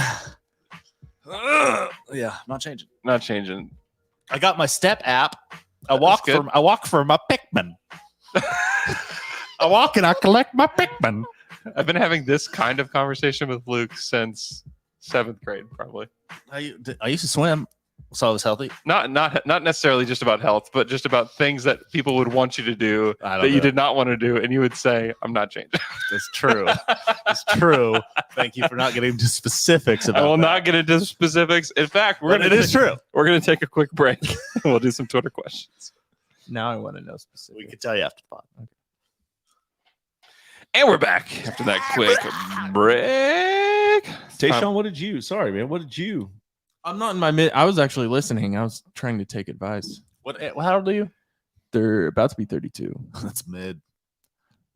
Yeah, not changing. Not changing. I got my step app. I walk for my Pikmin. I walk and I collect my Pikmin. I've been having this kind of conversation with Luke since 7th grade, probably. I used to swim, so I was healthy. Not necessarily just about health, but just about things that people would want you to do that you did not want to do, and you would say, "I'm not changing." That's true. It's true. Thank you for not getting into specifics about I will that. not get into specifics. In fact, It is true. We're going to take a quick break. We'll do some Twitter questions. Now I want to know specifically. We can tell you after the pod. Okay. And we're back after that quick break. Tayshawn, what did you? Sorry, man. What did you? I'm not in my mid. I was actually listening. I was trying to take advice. How old are you? They're about to be 32. That's mid.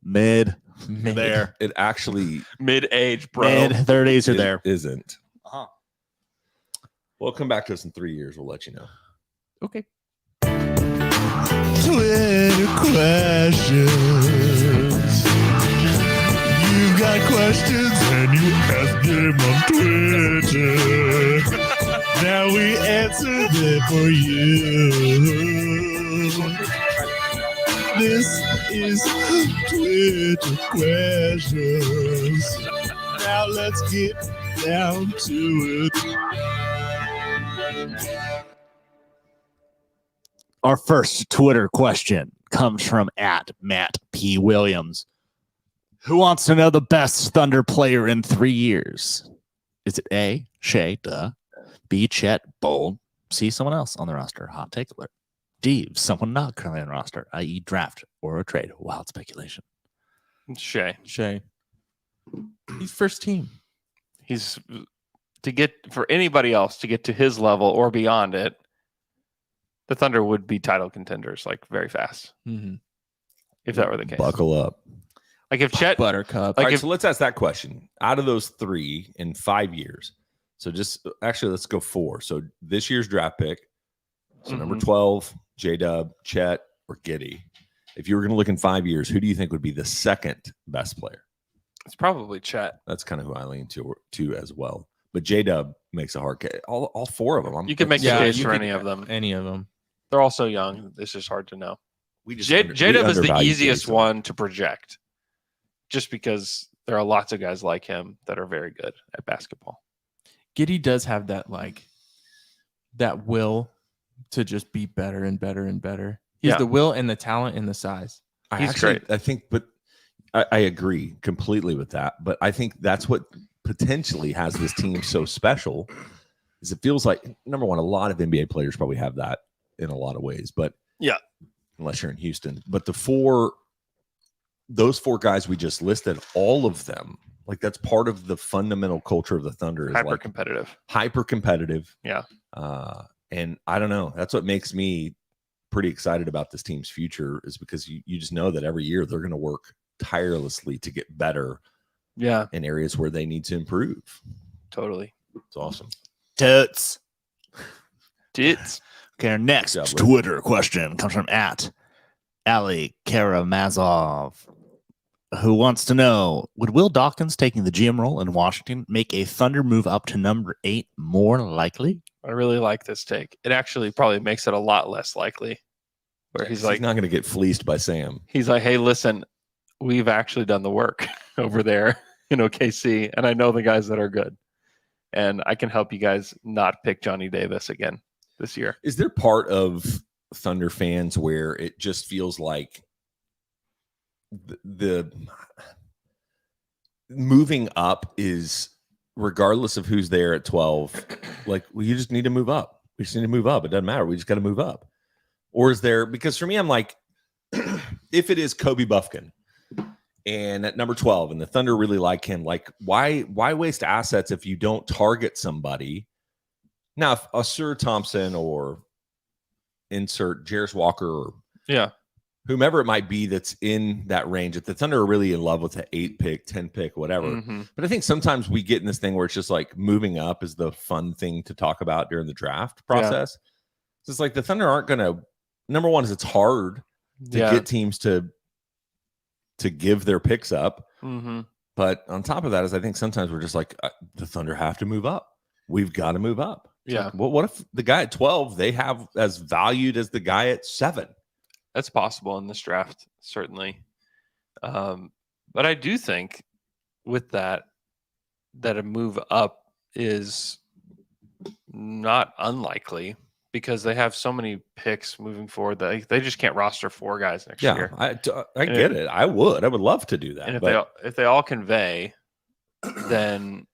There. It actually Mid-age, bro. Mid 30s are there. isn't. Uh-huh. Well, come back to us in 3 years. We'll let you know. Okay. Twitter questions. You got questions and you ask them on Twitter. Now we answer them for you. This is Twitter questions. Now let's get down to it. Our first Twitter question comes from @Matt P. Williams. Who wants to know the best Thunder player in 3 years? Is it A, Shea, duh, B, Chet, bold, C, someone else on the roster, hot take alert, D, someone not currently on the roster, i.e. draft or a trade, wild speculation? Shea. He's first team. He's to get for anybody else to get to his level or beyond it. The Thunder would be title contenders like very fast Mm-hmm. if that were the case. Buckle up. Like if Chet, Buttercup. All right, so let's ask that question. Out of those three in 5 years, so just actually let's go 4. So this year's draft pick, so number 12, J-Dub, Chet, or Giddey. If you were going to look in 5 years, who do you think would be the second best player? it's probably Chet. That's kind of who I lean to as well. But J-Dub makes a hard case. All 4 of them. You can make a case for any of them. Any of them. They're all so young. It's just hard to know. We just J-Dub is the undervalue easiest J-Dub. one to project, just because there are lots of guys like him that are very good at basketball. Giddey does have that like that will to just be better and better and better. He has Yeah. the will and the talent and the size. He's great. I think, but I agree completely with that. But I think that's what potentially has this team so special. Is it feels like, number one, a lot of NBA players probably have that in a lot of ways, but Yeah. unless you're in Houston. But those four guys we just listed, all of them, like that's part of the fundamental culture of the Thunder is Hyper competitive. Hyper competitive. Yeah. And I don't know. That's what makes me pretty excited about this team's future, is because you just know that every year they're going to work tirelessly to get better. Yeah. In areas where they need to improve. Totally. It's awesome. Tits. Tits. Okay, our next Good job, Luke. Twitter question comes from Ali Karamazov, who wants to know, would Will Dawkins taking the GM role in Washington make a Thunder move up to number 8 more likely? I really like this take. It actually probably makes it a lot less likely. Where he's like, not going to get fleeced by Sam. he's like, hey, listen, we've actually done the work over there in OKC, and I know the guys that are good, and I can help you guys not pick Johnny Davis again this year. Is there part of Thunder fans where it just feels like the moving up is, regardless of who's there at 12, like, well, you just need to move up. We just need to move up. It doesn't matter. We just got to move up. Or is there, because for me, I'm like, if it is Kobe Buffkin and at number 12 and the Thunder really like him, like, why waste assets if you don't target somebody? Now, if Asur Thompson or insert Jarris Walker or Yeah. whomever it might be that's in that range, if the Thunder are really in love with the 8 pick, 10 pick, whatever. Mhm. But I think sometimes we get in this thing where it's just like moving up is the fun thing to talk about during the draft process. So it's like the Thunder aren't going to, number one is it's hard to get teams to give their picks up. Mm-hmm. But on top of that is I think sometimes we're just like, the Thunder have to move up. We've got to move up. It's Yeah. like, well, what if the guy at 12 they have as valued as the guy at 7? That's possible in this draft, certainly. But I do think with that a move up is not unlikely because they have so many picks moving forward that they just can't roster 4 guys next Yeah, year. I get it. I would love to do that. And but if they all convey, then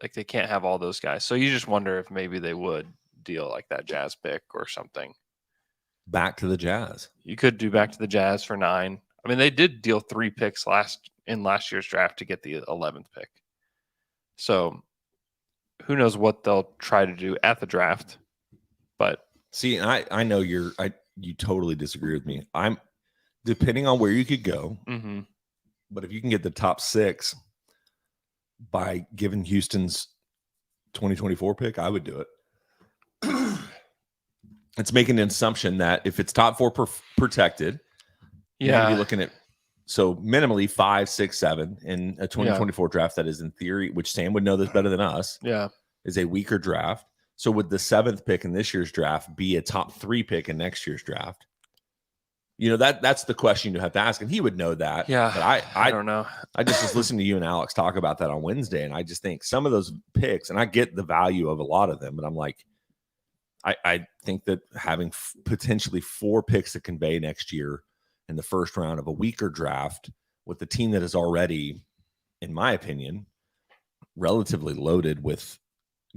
like they can't have all those guys. So you just wonder if maybe they would deal like that Jazz pick or something. back to the Jazz. You could do back to the Jazz for 9. I mean, they did deal 3 picks in last year's draft to get the 11th pick. So who knows what they'll try to do at the draft. But See, I know you totally disagree with me. I'm depending on where you could go, mhm. but if you can get the top 6 by giving Houston's 2024 pick, I would do it. It's making an assumption that if it's top 4 protected, you're gonna be looking at so minimally 5, 6, 7 in a 2024 draft that is in theory, which Sam would know this better than us, is a weaker draft. So would the 7th pick in this year's draft be a top 3 pick in next year's draft? You know, that's the question you have to ask, and he would know that. Yeah, but I don't know. I just was listening to you and Alex talk about that on Wednesday, and I just think some of those picks, and I get the value of a lot of them, but I'm like, I think that having potentially 4 picks to convey next year in the first round of a weaker draft with the team that is already, in my opinion, relatively loaded with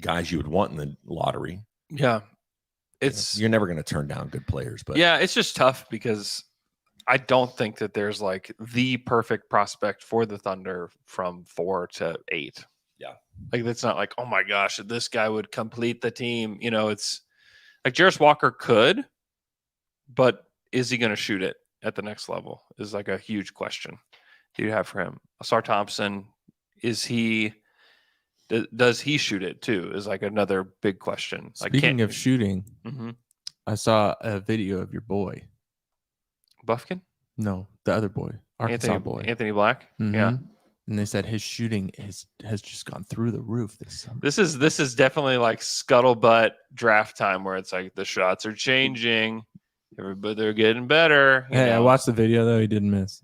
guys you would want in the lottery. Yeah. You're never going to turn down good players, but yeah, it's just tough because I don't think that there's like the perfect prospect for the Thunder from 4 to 8. Yeah. Like that's not like, oh my gosh, this guy would complete the team. You know, it's like Jarris Walker could, but is he going to shoot it at the next level is like a huge question you have for him. Asar Thompson, does he shoot it too is like another big question. Speaking of shooting, Mhm. I saw a video of your boy. Buffkin? No, the other boy, Arkansas boy. Anthony Black? Yeah. Mhm. And they said his shooting has just gone through the roof this summer. This is definitely like scuttlebutt draft time where it's like the shots are changing. Everybody, they're getting better. Hey, I watched the video though. He didn't miss.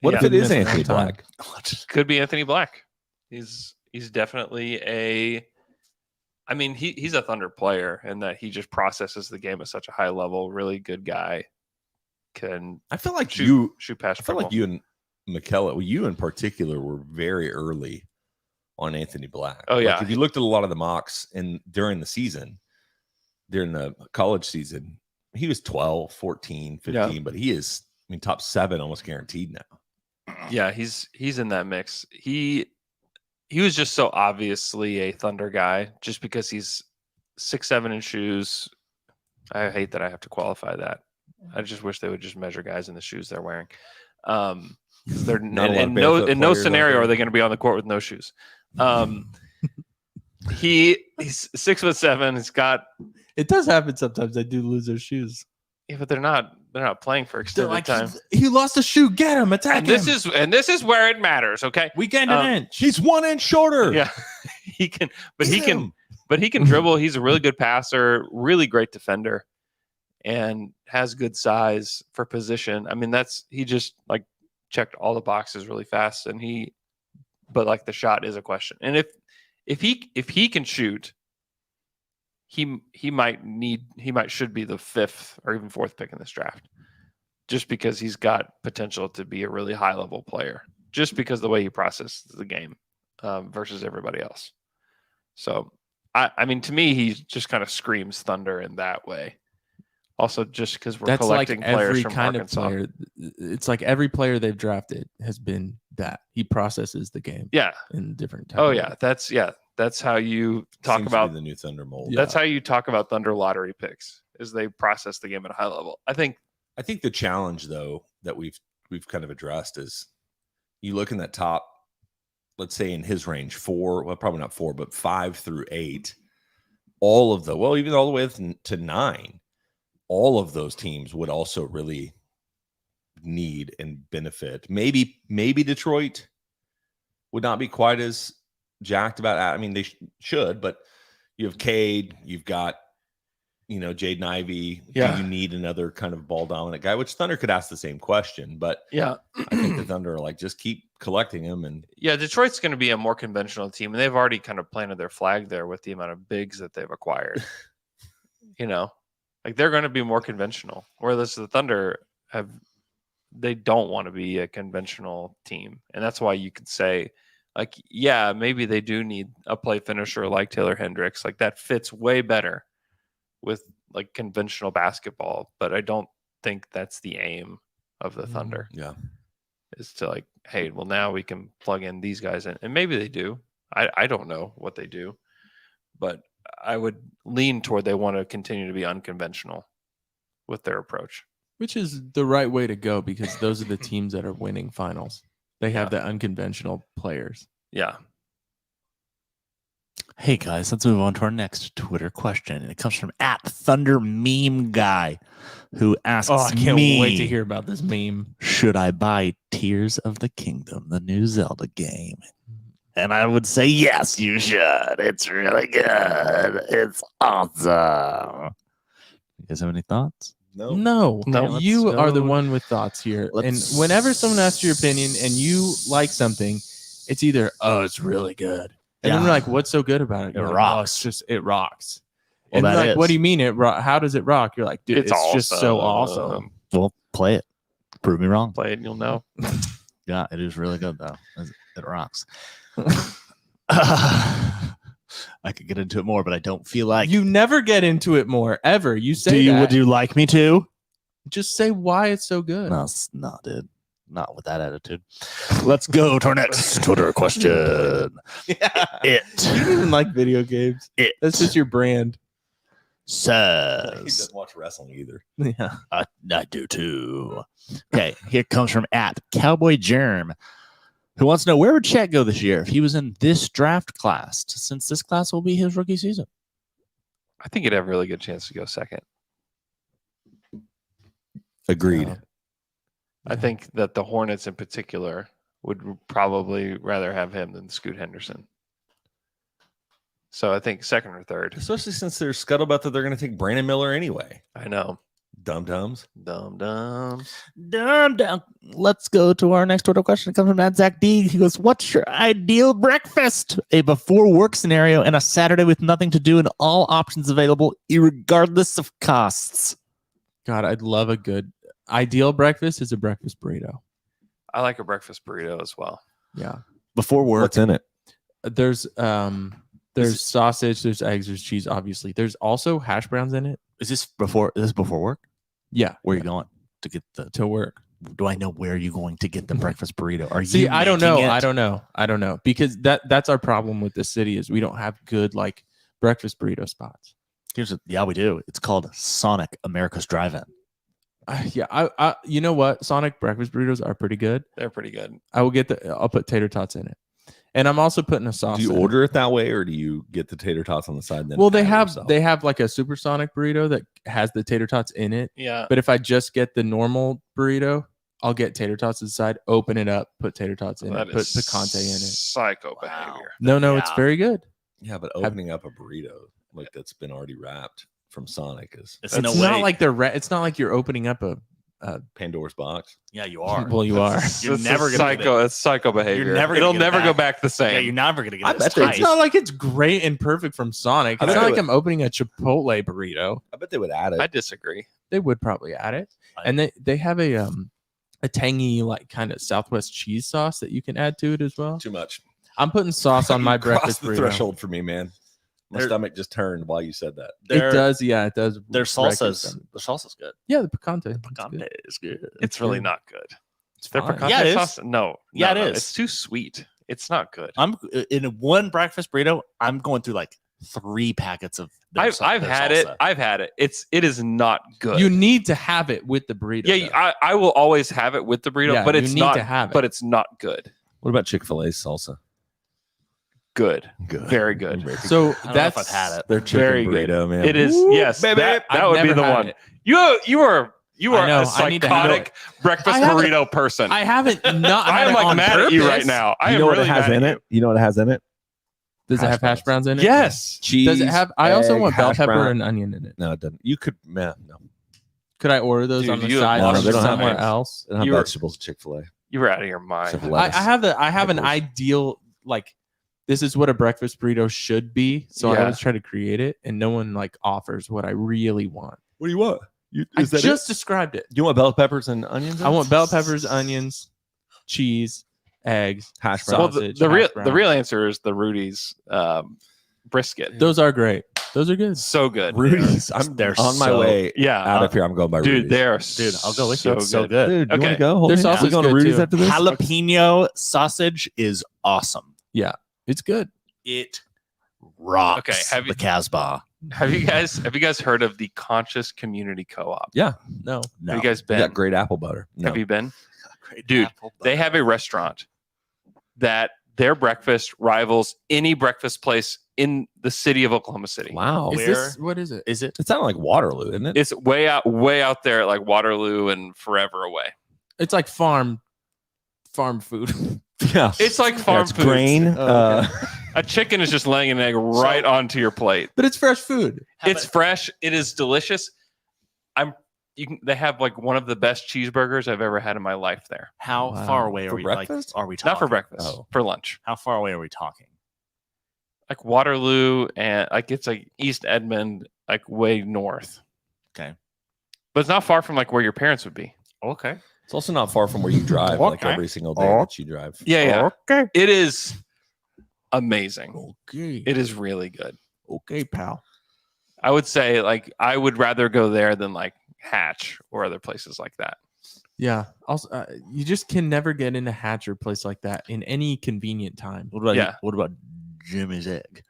What if He it is didn't miss Anthony one time. Black? Could be Anthony Black. He's definitely I mean, he's a Thunder player, and that he just processes the game at such a high level. Really good guy. I feel like shoot past. I feel like you and McKellar, well, you in particular, were very early on Anthony Black. Oh, yeah. Like, if you looked at a lot of the mocks during the season, during the college season, he was 12, 14, 15, but he is, I mean, top 7 almost guaranteed now. Yeah, he's in that mix. He was just so obviously a Thunder guy just because he's 6'7" in shoes. I hate that I have to qualify that. I just wish they would just measure guys in the shoes they're wearing. They're in no scenario are they going to be on the court with no shoes. He's 6'7". He's got. It does happen sometimes. They do lose their shoes. Yeah, but they're not playing for extended time. He lost a shoe. Get him. Attack him. This is where it matters. Okay, we gained an inch. He's 1 inch shorter. Yeah, he can dribble. He's a really good passer, really great defender, and has good size for position. I mean, he just like checked all the boxes really fast, but like the shot is a question. And if he can shoot, he should be the 5th or even 4th pick in this draft, just because he's got potential to be a really high level player, just because of the way he processes the game versus everybody else. So, I mean, to me, he just kind of screams Thunder in that way. Also, just because we're collecting like players every from kind Arkansas. of player. It's like every player they've drafted has been that he processes the game. Yeah, in different. Oh yeah, that's how you talk Seems about to be the new Thunder mold. That's how you talk about Thunder lottery picks, is they process the game at a high level. I think the challenge, though, that we've kind of addressed is you look in that top, let's say in his range, 4, well, probably not 4, but 5 through 8, even all the way to 9, all of those teams would also really need and benefit. Maybe Detroit would not be quite as jacked about. I mean, they should, but you have Cade, you've got, Jaden Ivey. Yeah. Do you need another kind of ball dominant guy? Which Thunder could ask the same question, but yeah, I think the Thunder are like, just keep collecting them. And yeah, Detroit's going to be a more conventional team, and they've already kind of planted their flag there with the amount of bigs that they've acquired. Like they're going to be more conventional, whereas the Thunder they don't want to be a conventional team, and that's why you could say, like, yeah, maybe they do need a play finisher like Taylor Hendricks. Like that fits way better with like conventional basketball, but I don't think that's the aim of the Thunder. Yeah, is to like, hey, well, now we can plug in these guys in, and maybe they do. I don't know what they do, but I would lean toward they want to continue to be unconventional with their approach, which is the right way to go, because those are the teams that are winning finals. They have the unconventional players. Yeah. Hey guys, let's move on to our next Twitter question. And it comes from @ThunderMemeGuy, who asks I can't me, wait to hear about this meme. Should I buy Tears of the Kingdom, the new Zelda game? And I would say, yes, you should. It's really good. It's awesome. You guys have any thoughts? No. Okay, You are the go. one with thoughts here. And whenever someone asks your opinion and you like something, it's either, oh, it's really good. And then we're like, what's so good about it? You're It like, rocks. Oh, it rocks. Well, And that like, is. what do you mean how does it rock? You're like, dude, it's just so awesome. Well, play it. Prove me wrong. Play it and you'll know. Yeah, it is really good, though. It rocks. I could get into it more, but I don't feel like You never get into it more, ever. You say that. Would you like me to? Just say why it's so good. No, dude. Not with that attitude. Let's go to our next Twitter question. Yeah. It You don't even like video games. That's just your brand. he says, doesn't watch wrestling either. Yeah. I do too. Okay, here comes from @CowboyGerm, who wants to know, where would Chet go this year if he was in this draft class, since this class will be his rookie season? I think he'd have a really good chance to go second. Agreed. I think that the Hornets in particular would probably rather have him than Scoot Henderson. So I think second or third. Especially since there's scuttlebutt that they're going to take Brandon Miller anyway. I know. Dum-dums. Dum. Dum. Let's go to our next Twitter question. It comes from Zach D. He goes, "What's your ideal breakfast? A before work scenario and a Saturday with nothing to do and all options available, regardless of costs." God, I'd love a good ideal breakfast is a breakfast burrito. I like a breakfast burrito as well. Yeah. Before work, What's in it? There's sausage, there's eggs, there's cheese, obviously. There's also hash browns in it. is this before work? Yeah. Where are you going to get to work? Do I know where you're going to get the breakfast burrito? Are See, you? I don't know. making it? I don't know because that's our problem with this city is we don't have good like breakfast burrito spots. Yeah, we do. It's called Sonic America's Drive-In. I you know what? Sonic breakfast burritos are pretty good. They're pretty good. I'll put tater tots in it. And I'm also putting a sauce. Do you in order it that way, or do you get the tater tots on the side? Then well, add it yourself? they have like a supersonic burrito that has the tater tots in it. Yeah. But if I just get the normal burrito, I'll get tater tots to the side, open it up, put tater tots in That it, put is picante in it. Psycho behavior. No, it's very good. Yeah, but opening up a burrito like that's been already wrapped from Sonic is It's It's no not way. like it's not like you're opening up a Pandora's box. Yeah, you are. well, you are. You're It's never a gonna get psycho. It's psycho behavior. never gonna It'll get it never back. go back the Yeah, same. you're never gonna get I it. bet It's they It's tight. not like it's great and perfect from Sonic. I It's bet not they like would- I'm opening a Chipotle burrito. I bet they would add it. I disagree. They would probably add it. And they have a tangy like kind of Southwest cheese sauce that you can add to it as well. Too much. I'm putting sauce on my You crossed breakfast the burrito. threshold for me, man. My They're- stomach just turned while you said that. It does, yeah, it does. Their breakfast salsa's on- the salsa's good. Yeah, the picante. it's Picante good. is good. It's really good. not good. It's Their fine. picante Yeah, it is. sauce? No. Yeah, no, it no. is. It's too sweet. It's not good. I'm in one breakfast burrito. I'm going through like 3 packets of. I've had it. salsa. I've had it. It is not good. You need to have it with the burrito. yeah, though. I will always have it with the burrito, Yeah, but you it's need not. to have it. But it's not good. What about Chick-fil-A's salsa? Good. Good. Very good. So I don't know that's if I've had it. Their chicken Very good. burrito, man. It is. Woo, Yes, baby. that I've would be never the had one. it. You are I know, a I need to have psychotic breakfast I haven't- burrito person. I haven't not. I had am it like on mad at you right purpose. now. I You am know what really it has mad in at it? You know what it has in it? Does it Hash have hash browns in it? Yes. Cheese. Does it have? I also egg, want bell hash pepper brown. and onion in it. No, it doesn't. You could, man, no. Could I order those Dude, on the you have side lost or your somewhere mind. else? They don't have You were- vegetables at Chick-fil-A. You were out of your mind. Except for I lettuce. have an Pickles. ideal like. This is what a breakfast burrito should be. So I Yeah. always try to create it, and no one like offers what I really want. What do you want? I just described it. You want bell peppers and onions? I want bell peppers, onions, cheese, eggs, hash Well, browns. sausage. the hash real browns. answer is the Rudy's brisket. Those are great. Those are good. So good. Rudy's. I'm They're on my so- way Yeah. out of here. I'm going by Dude, Rudy's. they're Dude, I'll go with you. so It's so good. good. Dude, you Okay. want to go? Hold Their me. sauce We is going to good, Rudy's too. after this? Jalapeno sausage is awesome. It's good. It rocks. Okay, have you- the Casbah? Have you guys heard of the Conscious Community Co-op? No. No, Have you guys They been? got great apple butter. No. Have you been? Great Dude, apple They butter. have a restaurant that their breakfast rivals any breakfast place in the city of Oklahoma City. Wow. Is Where this what is it? Is it? It sounded like Waterloo, isn't it? It's way out there at like Waterloo and forever away. It's like farm food. Yeah. It's like farm It's food. grain. Oh, A chicken is just laying an egg right onto your plate. But it's fresh food. It's fresh. It is delicious. They have like one of the best cheeseburgers I've ever had in my life there. How Wow. far away are For we? breakfast? Like, are we talking? Not for breakfast, Oh. for lunch. How far away are we talking? Like Waterloo and like it's like East Edmond, like way north. Okay. But it's not far from like where your parents would be. Okay. It's also not far from where you drive, like Okay. every single day that you drive. Yeah, yeah. Okay. It is amazing. Okay. It is really good. Okay, pal. I would say like I would rather go there than like Hatch or other places like that. Yeah. Also, you just can never get into Hatch or a place like that in any convenient time. What about Yeah. What about Jimmy's Egg?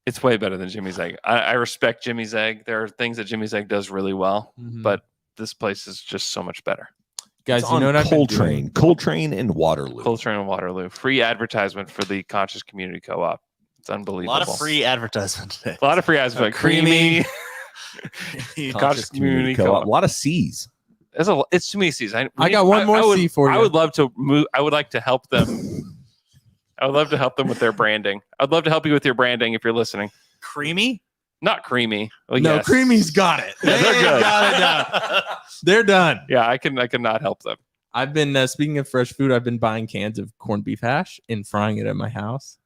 It's way better than Jimmy's Egg. I respect Jimmy's Egg. There are things that Jimmy's Egg does really well, Mhm. but this place is just so much better. Guys, It's you on know what I've been doing? Coltrane and Waterloo. Coltrane and Waterloo. Free advertisement for the Conscious Community Co-op. It's A unbelievable. lot of free advertisement today. A lot of free advertisement. Creamy. Conscious Community Co-op. A lot of C's. It's too many C's. I got one more C for I you. would love to move. I would like to help them. I would love to help them with their branding. I'd love to help you with your branding if you're listening. Creamy? Not creamy. Well, No, yes. Creamy's got it. Yeah, they're They good. got it done. They're done. Yeah, I can not help them. I've been speaking of fresh food. I've been buying cans of corned beef hash and frying it at my house.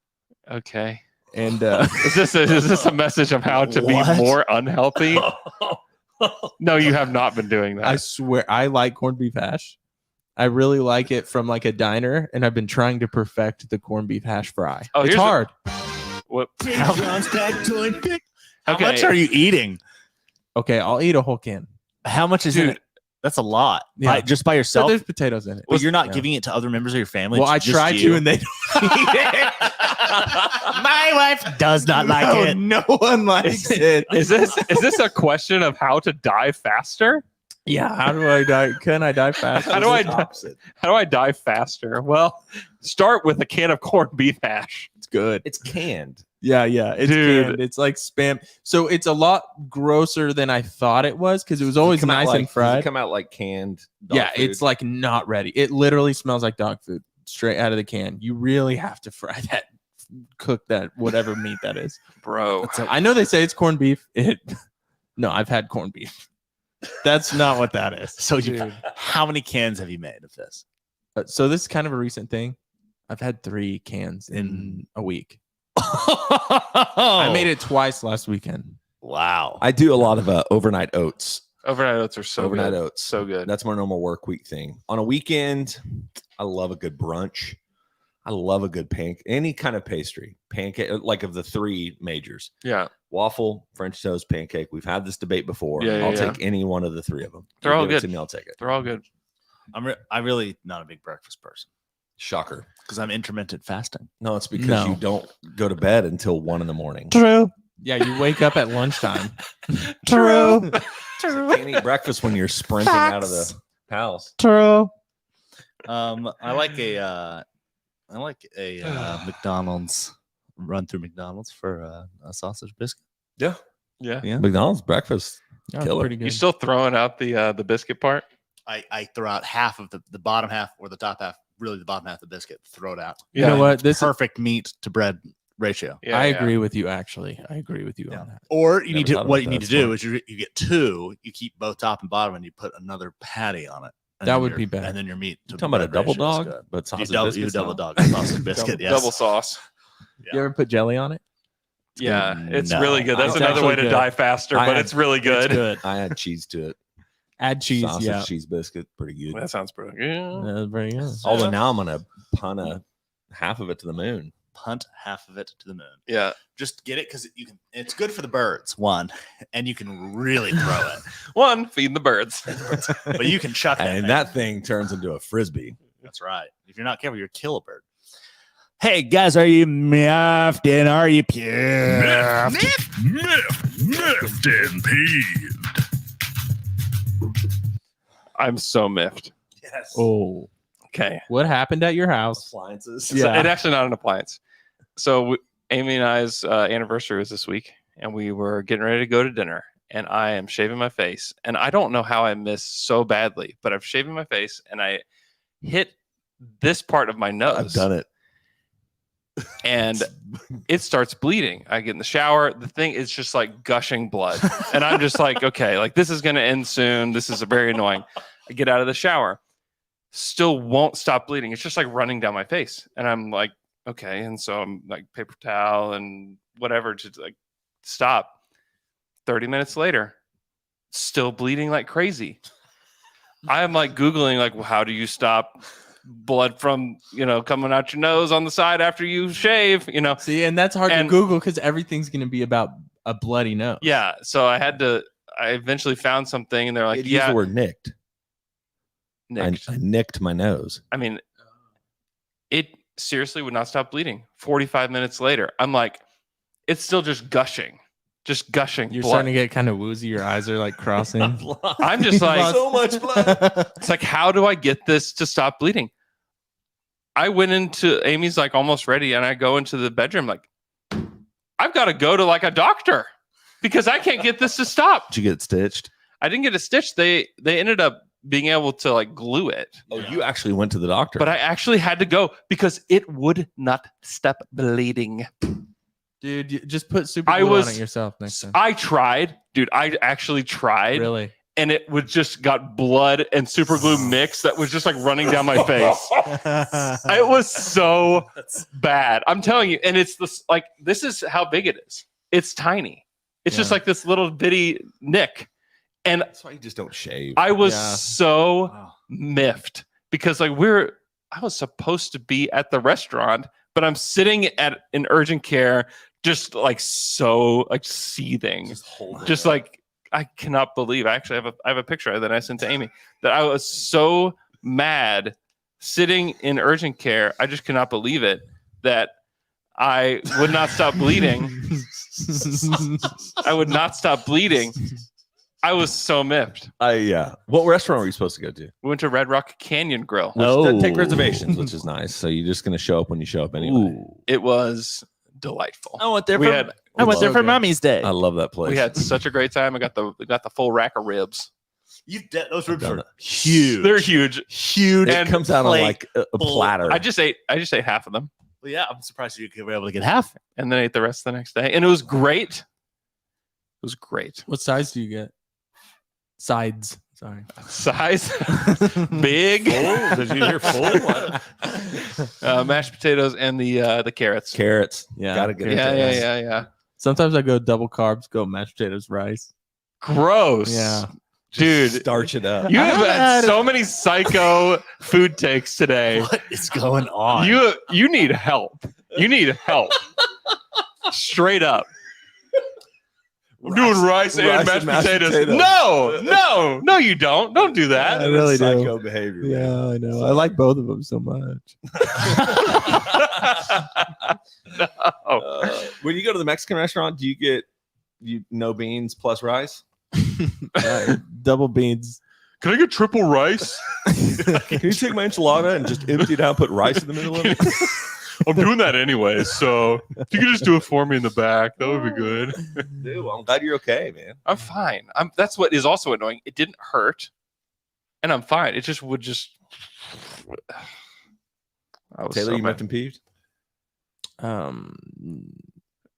Okay. And Is this a message of how to be What? more unhealthy? No, you have not been doing that. I swear I like corned beef hash. I really like it from like a diner, and I've been trying to perfect the corned beef hash fry. Oh, It's here's a- hard. What? How Okay. much are you eating? Okay, I'll eat a whole can. How much is in Dude. it? That's a lot. Yeah. Just by So yourself? there's potatoes in it. But you're not Yeah. giving it to other members of your family? Well, I It's just tried you? to, and they My wife does not like it. No one likes it. Is this a question of how to die faster? Yeah. How do I die? Can I die fast? How do I die faster? Well, start with a can of corned beef hash. It's good. It's canned. Yeah, it's Dude. canned. It's like spam. So it's a lot grosser than I thought it was because it was always Come out nice like- and does it fried. come out like canned. dog Yeah, food? it's like not ready. It literally smells like dog food straight out of the can. You really have to fry that, cook that, whatever meat that is. Bro. I know they say it's corned beef. No, I've had corned beef. That's not what that is. So Dude. how many cans have you made of this? So this is kind of a recent thing. I've had 3 cans in a week. I made it twice last weekend. Wow. I do a lot of overnight oats. Overnight oats are so Overnight good. oats. So good. That's my normal work week thing. On a weekend, I love a good brunch. I love a good any kind of pastry. Pancake, like of the 3 majors. Yeah. Waffle, French toast, pancake. We've had this debate before. Yeah, I'll yeah. take any one of the 3 of them. They're all Give it good. to me, I'll take it. They're all good. I'm really not a big breakfast person Shocker. because I'm intermittent fasting. No, it's because No. you don't go to bed until 1 a.m. True. Yeah, you wake up at lunchtime. True. Can't eat breakfast when you're sprinting out of the house. True. I like a McDonald's run through McDonald's for a sausage biscuit. Yeah. Yeah. Yeah. McDonald's breakfast. Yeah, Killer. pretty good. You still throwing out the biscuit part? I throw out half of the bottom half or the top half, really the bottom half of the biscuit, throw it out. You know what? This Perfect meat to bread ratio. Yeah, I yeah. agree with you. Actually, I agree with you Yeah. on that. Or you Never need to thought what about you need that. to do is you get 2, you keep both top and bottom, and you put another patty on it. And That then would your- be better. And then your meat. To Talking about a bread double ratio is dog, good. but You sausage double, biscuit you double style. dog sausage biscuit. Yes. Double sauce. Yeah. You ever put jelly on it? Yeah, it's No. really good. That's It's another actually way to good. die faster, I but had- it's really good. It's good. I add cheese to it. Add cheese. Sausage Yeah. cheese biscuit, pretty good. That sounds pretty good. That's very good. Although now I'm gonna punt half of it to the moon. Punt half of it to the moon. Yeah. Just get it because you can. It's good for the birds, one, and you can really throw it. One, feeding the birds. But you can chuck that. And thing. that thing turns into a frisbee. That's right. If you're not careful, you'll kill a bird. Hey guys, are you miffed and are you puffed? Miffed and peeved. I'm so miffed. Yes. Oh, Okay. what happened at your house? Appliances. So Yeah. it actually not an appliance. So Amy and I's anniversary was this week, and we were getting ready to go to dinner. And I am shaving my face, and I don't know how I missed so badly, but I'm shaving my face, and I hit this part of my nose. I've done it. And it starts bleeding. I get in the shower. The thing is just like gushing blood. And I'm just like, okay, like this is going to end soon. This is very annoying. I get out of the shower. Still won't stop bleeding. It's just like running down my face. And I'm like, okay. And so I'm like paper towel and whatever to like stop. 30 minutes later, still bleeding like crazy. I'm like Googling, like, well, how do you stop blood from, coming out your nose on the side after you shave, See, and that's hard And- to Google because everything's going to be about a bloody nose. Yeah. So I eventually found something and they're like, It used yeah, the word nicked. nicked. I nicked my nose. I mean, it seriously would not stop bleeding. 45 minutes later, I'm like, it's still just gushing You're blood. starting to get kind of woozy. Your eyes are like crossing. I'm just like, so much blood. it's like, how do I get this to stop bleeding? I went into Amy's like almost ready, and I go into the bedroom like, I've got to go to like a doctor because I can't get this to stop. Did you get stitched? I didn't get a stitch. They ended up being able to like glue it, Oh, you actually went to the doctor. but I actually had to go because it would not stop bleeding. Dude, you just put super I glue was- on it yourself next time. I tried, dude. I actually tried, Really? and it would just got blood and super glue mix that was just like running down my face. It was so bad. I'm telling you, and it's this like this is how big it is. It's tiny. It's just Yeah. like this little bitty nick, and That's why you just don't shave. I was Yeah. so miffed because like I was supposed to be at the restaurant, but I'm sitting at an urgent care, just like so like seething, just like I cannot believe. I actually have a picture that I sent to Amy that I was so mad sitting in urgent care. I just cannot believe it that I would not stop bleeding. I would not stop bleeding. I was so miffed. Yeah. What restaurant were you supposed to go to? We went to Red Rock Canyon Grill. Which doesn't take reservations, which is nice. So you're just going to show up when you show up anyway. It was delightful. I went there We for had- I went there so for good. Mommy's Day. I love that place. We had such a great time. I got the full rack of ribs. Those ribs done are it. huge. They're huge. huge. It and comes out on plate like a full. platter. I just ate half of them Well, yeah, I'm surprised you were able to get half. and then ate the rest the next day, and it was great. It was great. What size do you get? Sides. Sorry. Size big. Did you hear full? Mashed potatoes and the carrots. Carrots. Yeah. Gotta get Yeah, into yeah, this. yeah. Sometimes I go double carbs, go mashed potatoes, rice. Gross. Yeah. Dude, Starch it up. you have had so many psycho food takes today. What is going on? You need help. You need help. Straight up. I'm doing rice and mashed potatoes. No, you don't. Don't do that. I really do. Psycho behavior. man. Yeah, I know. I like both of them so much. When you go to the Mexican restaurant, do you get no beans plus rice? Double beans. Can I get triple rice? Can you take my enchilada and just empty it out, put rice in the middle of it? I'm doing that anyway, so if you could just do it for me in the back, that would be good. Dude, well, I'm glad you're okay, man. I'm fine. That's what is also annoying. It didn't hurt, and I'm fine. It just would just. I was Taylor, so you mad. miffed and peeved?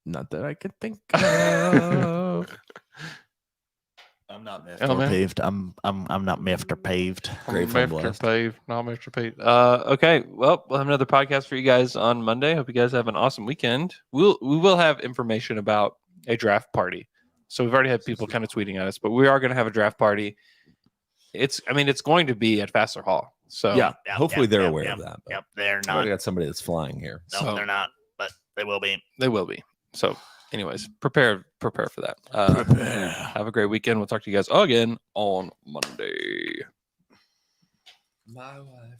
Not that I could think of. I'm not miffed Oh, or man. paved. I'm not miffed or paved. Grateful and Mr. blessed. Pave, not Mr. Pave. Okay, well, we'll have another podcast for you guys on Monday. Hope you guys have an awesome weekend. We will have information about a draft party. So we've already had people kind of tweeting at us, but we are going to have a draft party. It's going to be at Fassler Hall. So Yeah, hopefully they're aware of that. but Yep, they're I already not. got somebody that's flying here. No, So- they're not. But they will be. they will be. So, anyways, prepare for that. Have a great weekend. We'll talk to you guys again on Monday. My wife.